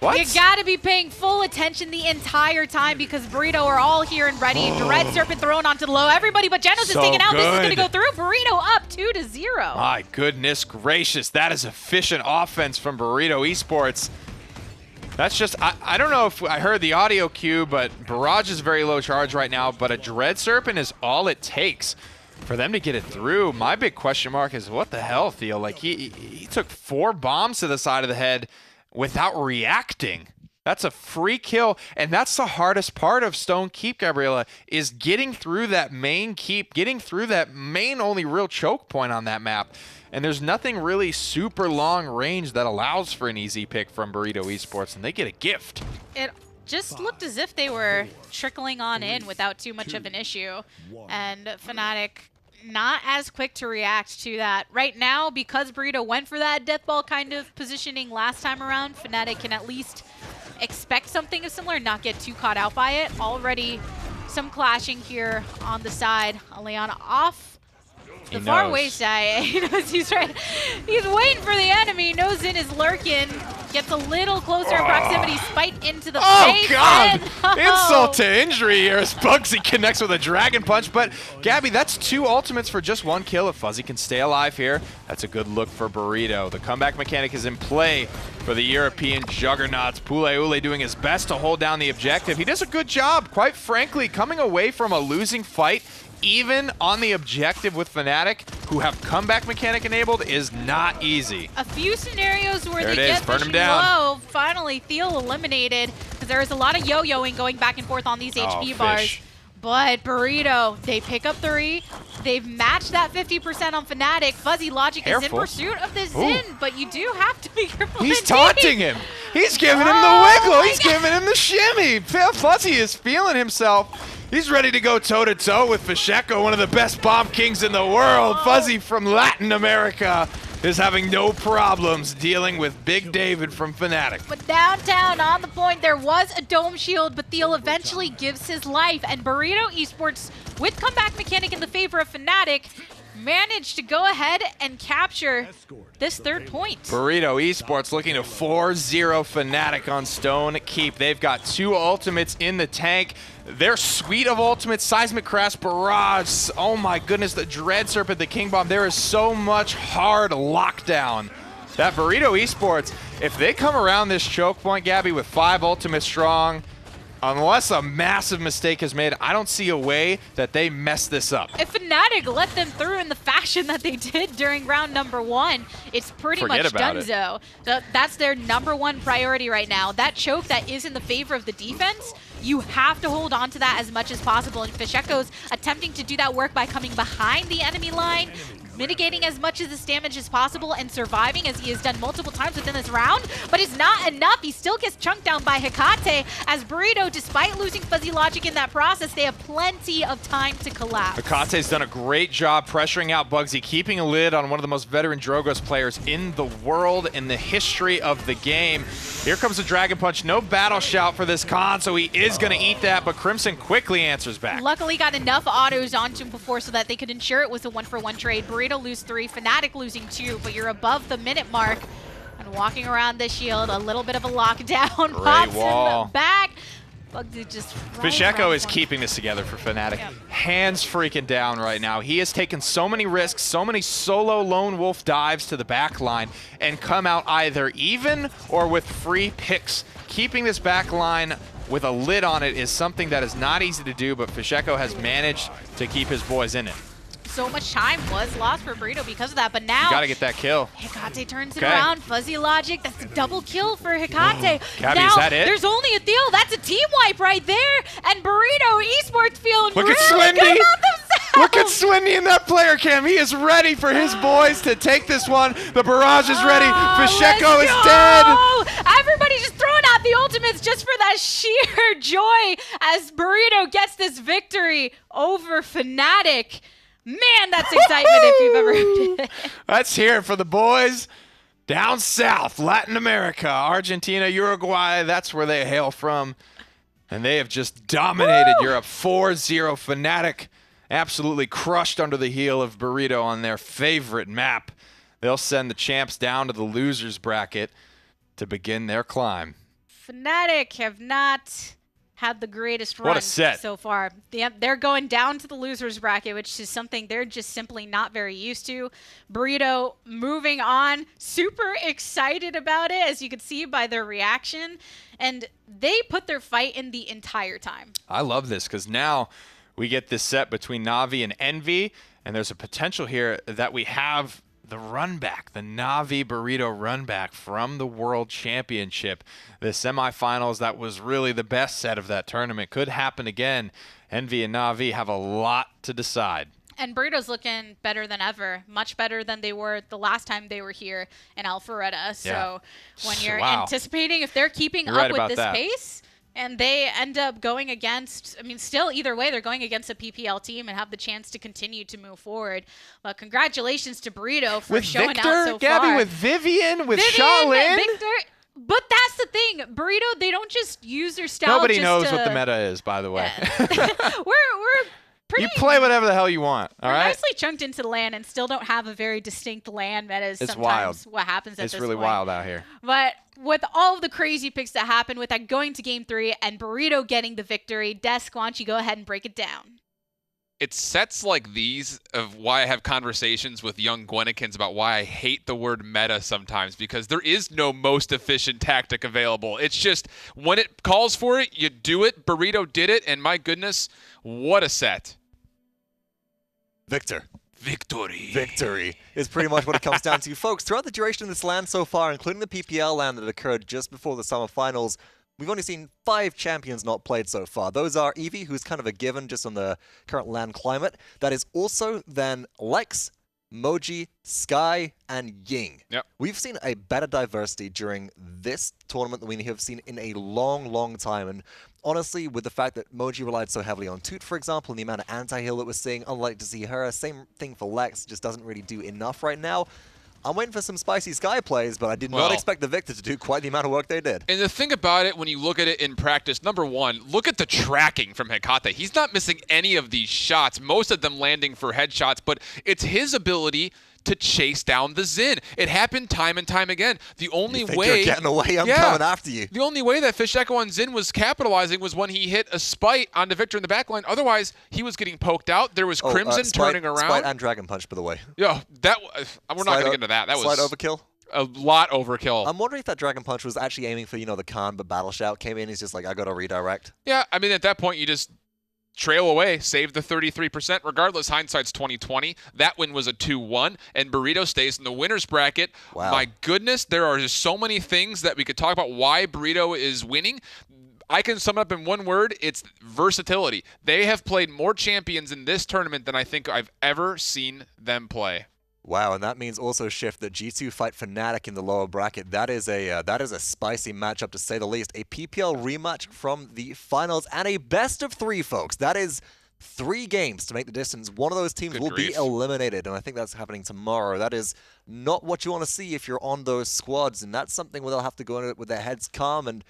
E: What?
C: you gotta be paying full attention the entire time because Burrito are all here and ready. Dread Serpent thrown onto the low. Everybody but Genos is
E: So
C: taken out. This is gonna
E: good.
C: go through. Burrito up 2-0.
E: My goodness gracious, that is efficient offense from Burrito Esports. That's just, I don't know if I heard the audio cue, but Barrage is very low charge right now, but a Dread Serpent is all it takes for them to get it through. My big question mark is what the hell, Theo? Like, he took 4 bombs to the side of the head without reacting. That's a free kill, and that's the hardest part of Stone Keep, Gabriella, is getting through that main keep, getting through that main only real choke point on that map. And there's nothing really super long range that allows for an easy pick from Burrito Esports, and they get a gift.
C: It just looked as if they were trickling on in without too much of an issue. And Fnatic not as quick to react to that. Right now, because Burrito went for that death ball kind of positioning last time around, Fnatic can at least expect something similar and not get too caught out by it. Already some clashing here on the side. Leon off the far away side. He knows he's right. He's waiting for the enemy. Knows Xin is lurking. Gets a little closer in proximity. Spite into the face.
E: God!
C: And,
E: Insult to injury here as Bugsy connects with a Dragon Punch. But, Gabby, that's 2 ultimates for just 1 kill. If Fuzzy can stay alive here, that's a good look for Burrito. The comeback mechanic is in play for the European juggernauts. Pule Ule doing his best to hold down the objective. He does a good job, quite frankly, coming away from a losing fight even on the objective with Fnatic, who have comeback mechanic enabled, is not easy.
C: a few scenarios where
E: There
C: they
E: it is.
C: get
E: Burn him
C: pushing
E: down.
C: low. Finally, Theo eliminated because there is a lot of yo-yoing going back and forth on these HP bars.
E: Fish.
C: But Burrito, they pick up 3. They've matched that 50% on Fnatic. Fuzzy Logic is in
E: Careful.
C: pursuit of this
E: Ooh.
C: Xin, but you do have to be careful.
E: He's
C: indeed.
E: taunting him. He's giving him the
C: Oh
E: wiggle.
C: my
E: He's giving him the shimmy. Fuzzy is feeling himself. He's ready to go toe-to-toe with Fnatic, one of the best bomb kings in the world. Fuzzy from Latin America is having no problems dealing with Big David from Fnatic.
C: But downtown on the point, there was a dome shield, but Theo eventually gives his life. And Burrito Esports, with comeback mechanic in the favor of Fnatic, managed to go ahead and capture this 3rd point.
E: Burrito Esports looking to 4-0 Fnatic on Stone Keep. They've got 2 ultimates in the tank. Their suite of ultimates, Seismic Crash, Barrage, oh my goodness, the Dread Serpent, the King Bomb. There is so much hard lockdown. That Burrito Esports, if they come around this choke point, Gabby, with 5 ultimates strong, unless a massive mistake is made, I don't see a way that they mess this up.
C: If Fnatic let them through in the fashion that they did during round number 1, it's pretty much donezo. So that's their #1 priority right now. That choke that is in the favor of the defense, you have to hold on to that as much as possible. And Fisheko's attempting to do that work by coming behind the enemy line, mitigating as much of this damage as possible and surviving as he has done multiple times within this round, but it's not enough. He still gets chunked down by Hecate as Burrito, despite losing Fuzzy Logic in that process, they have plenty of time to collapse.
E: Hecate's done a great job pressuring out Bugsy, keeping a lid on one of the most veteran Drogos players in the world, in the history of the game. Here comes the Dragon Punch. No battle shout for this Khan, so he is going to eat that, but Crimson quickly answers back.
C: Luckily got enough autos onto him before so that they could ensure it was a 1-for-1 trade. Burrito lose 3, Fnatic losing 2, but you're above the minute mark. And walking around the shield, a little bit of a lockdown. Pops
E: wall.
C: him back. Bugsy just
E: Fisheko is keeping this together for Fnatic.
C: Yep.
E: Hands freaking down right now. He has taken so many risks, so many solo lone wolf dives to the back line, and come out either even or with free picks. Keeping this back line with a lid on it is something that is not easy to do, but Fisheko has managed to keep his boys in it.
C: So much time was lost for Burrito because of that, but now
E: Got to get that kill.
C: Hecate turns it around. Fuzzy Logic, that's a double kill for Hecate.
E: Gabby,
C: now,
E: is that it?
C: there's only a deal. That's a team wipe right there. And Burrito Esports feeling
E: Look
C: really
E: at
C: good
E: Swindy.
C: about themselves.
E: Look at Swindy in that player cam. He is ready for his boys to take this one. The barrage is ready. Fisheko is dead.
C: Everybody just throwing out the ultimates just for that sheer joy as Burrito gets this victory over Fnatic. Man, that's excitement if you've ever heard it.
E: Let's hear it for the boys down south, Latin America, Argentina, Uruguay. That's where they hail from. And they have just dominated Europe. 4-0 Fnatic. Absolutely crushed under the heel of Burrito on their favorite map. They'll send the champs down to the losers bracket to begin their climb.
C: Fnatic have not had the greatest
E: What
C: run
E: a set.
C: so far. They're going down to the losers bracket, which is something they're just simply not very used to. Burrito moving on, super excited about it, as you could see by their reaction. And they put their fight in the entire time.
E: I love this because now we get this set between Na'Vi and Envy, and there's a potential here that we have the run back, the Na'Vi Burrito run back from the World Championship. The semifinals, that was really the best set of that tournament, could happen again. Envy and Na'Vi have a lot to decide.
C: And Burrito's looking better than ever, much better than they were the last time they were here in Alpharetta. So when you're anticipating if they're keeping up with this pace, and they end up going against, I mean, still either way, they're going against a PPL team and have the chance to continue to move forward. Well, congratulations to Burrito for showing out so
E: Gabby,
C: far.
E: with Vivian, with Shaolin.
C: Victor. But that's the thing. Burrito, they don't just use their style.
E: Nobody knows what the meta is, by the way.
C: We're pretty.
E: You play whatever the hell you want, all right?
C: Nicely chunked into the LAN and still don't have a very distinct LAN meta. Is
E: It's
C: sometimes
E: wild.
C: What happens at
E: It's
C: this
E: really
C: point.
E: wild out here.
C: But with all of the crazy picks that happened, with that going to Game 3 and Burrito getting the victory, Desk, why don't you go ahead and break it down?
A: It's sets like these of why I have conversations with young Gwennikins about why I hate the word meta sometimes, because there is no most efficient tactic available. It's just when it calls for it, you do it. Burrito did it, and my goodness, what a set.
B: Victory is pretty much what it comes down to. Folks, throughout the duration of this LAN so far, including the PPL LAN that occurred just before the summer finals, we've only seen 5 champions not played so far. Those are Eevee, who's kind of a given just on the current LAN climate. That is also then Lex, Moji, Sky, and Ying.
A: Yep.
B: We've seen a better diversity during this tournament than we have seen in a long, long time. And honestly, with the fact that Moji relied so heavily on Toot, for example, and the amount of anti-heal that we're seeing, unlike to see her, same thing for Lex, just doesn't really do enough right now. I'm waiting for some spicy Sky plays, but I did not expect the Victor to do quite the amount of work they did.
A: And the thing about it, when you look at it in practice, number one, look at the tracking from Hecate. He's not missing any of these shots, most of them landing for headshots, but it's his ability to chase down the Xin. It happened time and time again. The only
B: you think
A: way
B: you're getting away, I'm coming after you.
A: The only way that Fish Echo on Xin was capitalizing was when he hit a spite onto Victor in the backline. Otherwise, he was getting poked out. There was Crimson turning around.
B: Spite and Dragon Punch, by the way.
A: Yeah, we're not going to get into that. That was
B: slight overkill.
A: A lot overkill.
B: I'm wondering if that Dragon Punch was actually aiming for, the Khan, but Battle Shout came in. He's just like, I got to redirect.
A: Yeah, I mean, at that point, you just trail away, save the 33%. Regardless, hindsight's 20/20. That win was a 2-1, and Burrito stays in the winner's bracket.
B: Wow.
A: My goodness, there are just so many things that we could talk about why Burrito is winning. I can sum it up in one word. It's versatility. They have played more champions in this tournament than I think I've ever seen them play.
B: Wow, and that means also, Shift, that G2 fight Fnatic in the lower bracket. That is a spicy matchup, to say the least. A PPL rematch from the finals and a best of 3, folks. That is 3 games to make the distance. One of those teams will be eliminated, and I think that's happening tomorrow. That is not what you want to see if you're on those squads, and that's something where they'll have to go in it with their heads calm and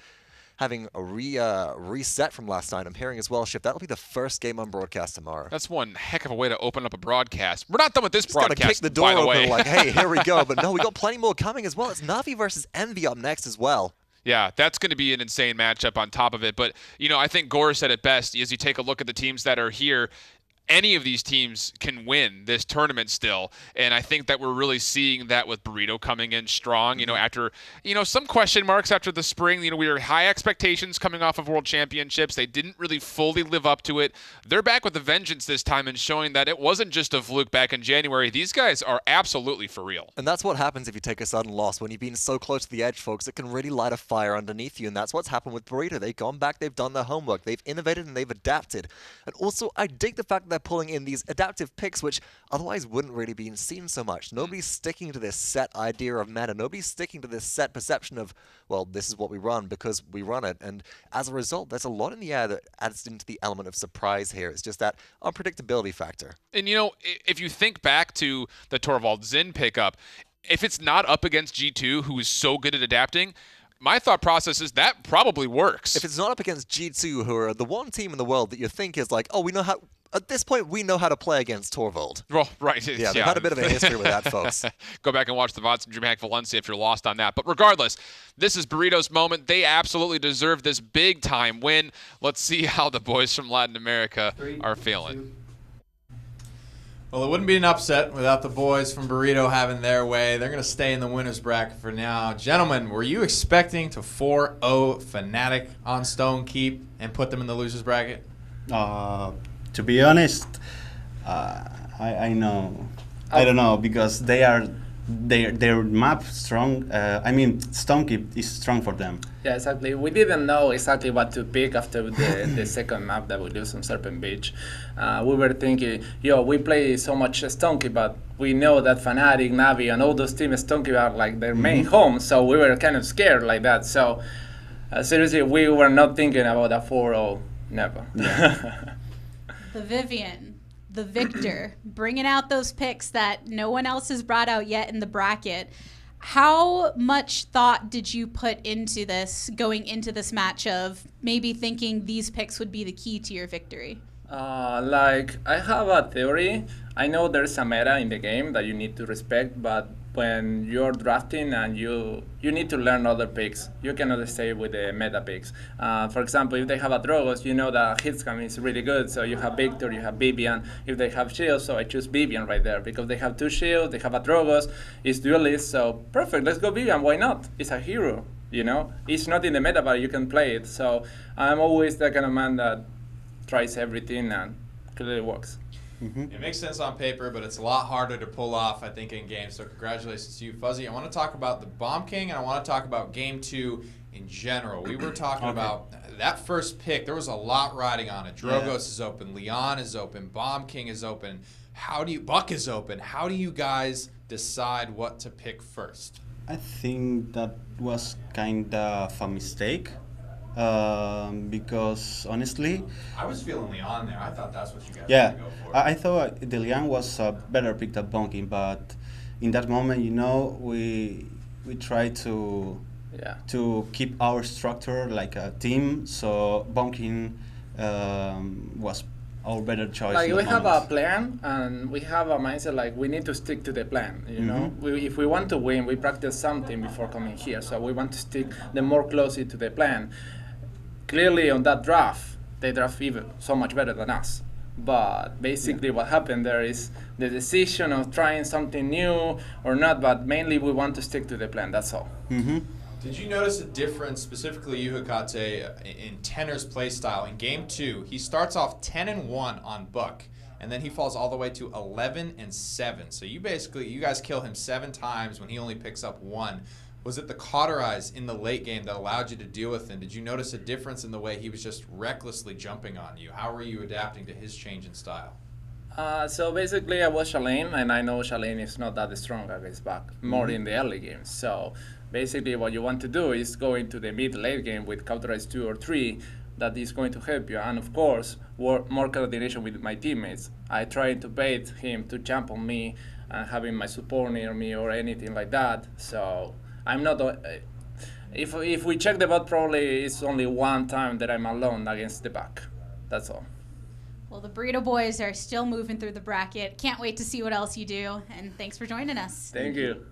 B: having a reset from last night. I'm hearing as well, Shift, that'll be the first game on broadcast tomorrow.
A: That's one heck of a way to open up a broadcast. We're not done with this
B: Just
A: broadcast,
B: kick the door
A: by the
B: open
A: way.
B: like, hey, here we go. But no, we got plenty more coming as well. It's Na'Vi versus Envy up next as well.
A: Yeah, that's going to be an insane matchup on top of it. But, I think Gore said it best. As you take a look at the teams that are here, any of these teams can win this tournament still. And I think that we're really seeing that with Burrito coming in strong, after, some question marks after the spring. We were high expectations coming off of World Championships. They didn't really fully live up to it. They're back with a vengeance this time and showing that it wasn't just a fluke back in January. These guys are absolutely for real.
B: And that's what happens if you take a sudden loss. When you've been so close to the edge, folks, it can really light a fire underneath you. And that's what's happened with Burrito. They've gone back, they've done their homework, they've innovated, and they've adapted. And also, I dig the fact that they're pulling in these adaptive picks, which otherwise wouldn't really be seen so much. Nobody's sticking to this set idea of meta. Nobody's sticking to this set perception of, well, this is what we run because we run it. And as a result, there's a lot in the air that adds into the element of surprise here. It's just that unpredictability factor.
A: And, if you think back to the Torvald Xin pickup, if it's not up against G2, who is so good at adapting, my thought process is that probably works.
B: If it's not up against G2, who are the one team in the world that you think is like, oh, we know how... At this point, we know how to play against Torvald.
A: Well, right.
B: Yeah, they've had a bit of a history with that, folks.
A: Go back and watch the VODs from DreamHack Valencia if you're lost on that. But regardless, this is Burrito's moment. They absolutely deserve this big-time win. Let's see how the boys from Latin America are feeling.
E: Well, it wouldn't be an upset without the boys from Burrito having their way. They're going to stay in the winner's bracket for now. Gentlemen, were you expecting to 4-0 Fnatic on Stone Keep and put them in the loser's bracket?
F: To be honest, I know. I don't know, because their map strong. Stonekeep is strong for them.
G: Yeah, exactly. We didn't know exactly what to pick after the second map that we lose on Serpent Beach. We were thinking, we play so much Stonekeep, but we know that Fnatic, Na'Vi, and all those teams Stonekeep are like their main home, so we were kind of scared like that. So seriously, we were not thinking about a 4-0, never. Yeah.
C: The Vivian, the Victor, bringing out those picks that no one else has brought out yet in the bracket. How much thought did you put into this, going into this match, of maybe thinking these picks would be the key to your victory?
G: I have a theory. I know there's a meta in the game that you need to respect, but when you're drafting and you need to learn other picks, you cannot stay with the meta picks. For example, if they have a Drogos, you know that Hitscam is really good, so you have Victor, you have Vivian. If they have shields, so I choose Vivian right there, because they have 2 shields, they have a Drogos, it's duelist, so perfect, let's go Vivian, why not? It's a hero, It's not in the meta, but you can play it, so I'm always the kind of man that tries everything and clearly works.
E: It makes sense on paper, but it's a lot harder to pull off, I think, in game. So congratulations to you, Fuzzy. I want to talk about the Bomb King, and I want to talk about Game 2 in general. We were talking about that first pick. There was a lot riding on it. Drogos is open. Leon is open. Bomb King is open. Buck is open. How do you guys decide what to pick first?
F: I think that was kind of a mistake. Because honestly,
E: I was feeling Leon there. I thought that's what you guys
F: were
E: going to go for.
F: I thought the Leon was a better pick than Bonking, but in that moment, we tried to keep our structure like a team. So Bonking was our better choice.
G: Like
F: in
G: we
F: that
G: have a
F: moment.
G: plan and we have a mindset like we need to stick to the plan. You know, if we want to win, we practice something before coming here. So we want to stick the more closely to the plan. Clearly, on that draft, they draft even so much better than us. But basically, what happened there is the decision of trying something new or not. But mainly, we want to stick to the plan. That's all.
E: Did you notice a difference, specifically you, Hecate, in Tenor's playstyle? In Game 2, he starts off 10-1 on Buck, and then he falls all the way to 11-7. So you guys kill him 7 times when he only picks up 1. Was it the cauterize in the late game that allowed you to deal with him? Did you notice a difference in the way he was just recklessly jumping on you? How were you adapting to his change in style?
G: So basically, I was Shalane, and I know Shalane is not that strong against Buck, more in the early games. So basically, what you want to do is go into the mid-late game with cauterize 2 or 3. That is going to help you, and of course, more coordination with my teammates. I try to bait him to jump on me and having my support near me or anything like that. So I'm not. If we check the bot, probably it's only one time that I'm alone against the Buck. That's all.
H: Well, the Burrito boys are still moving through the bracket. Can't wait to see what else you do, and thanks for joining us.
G: Thank you.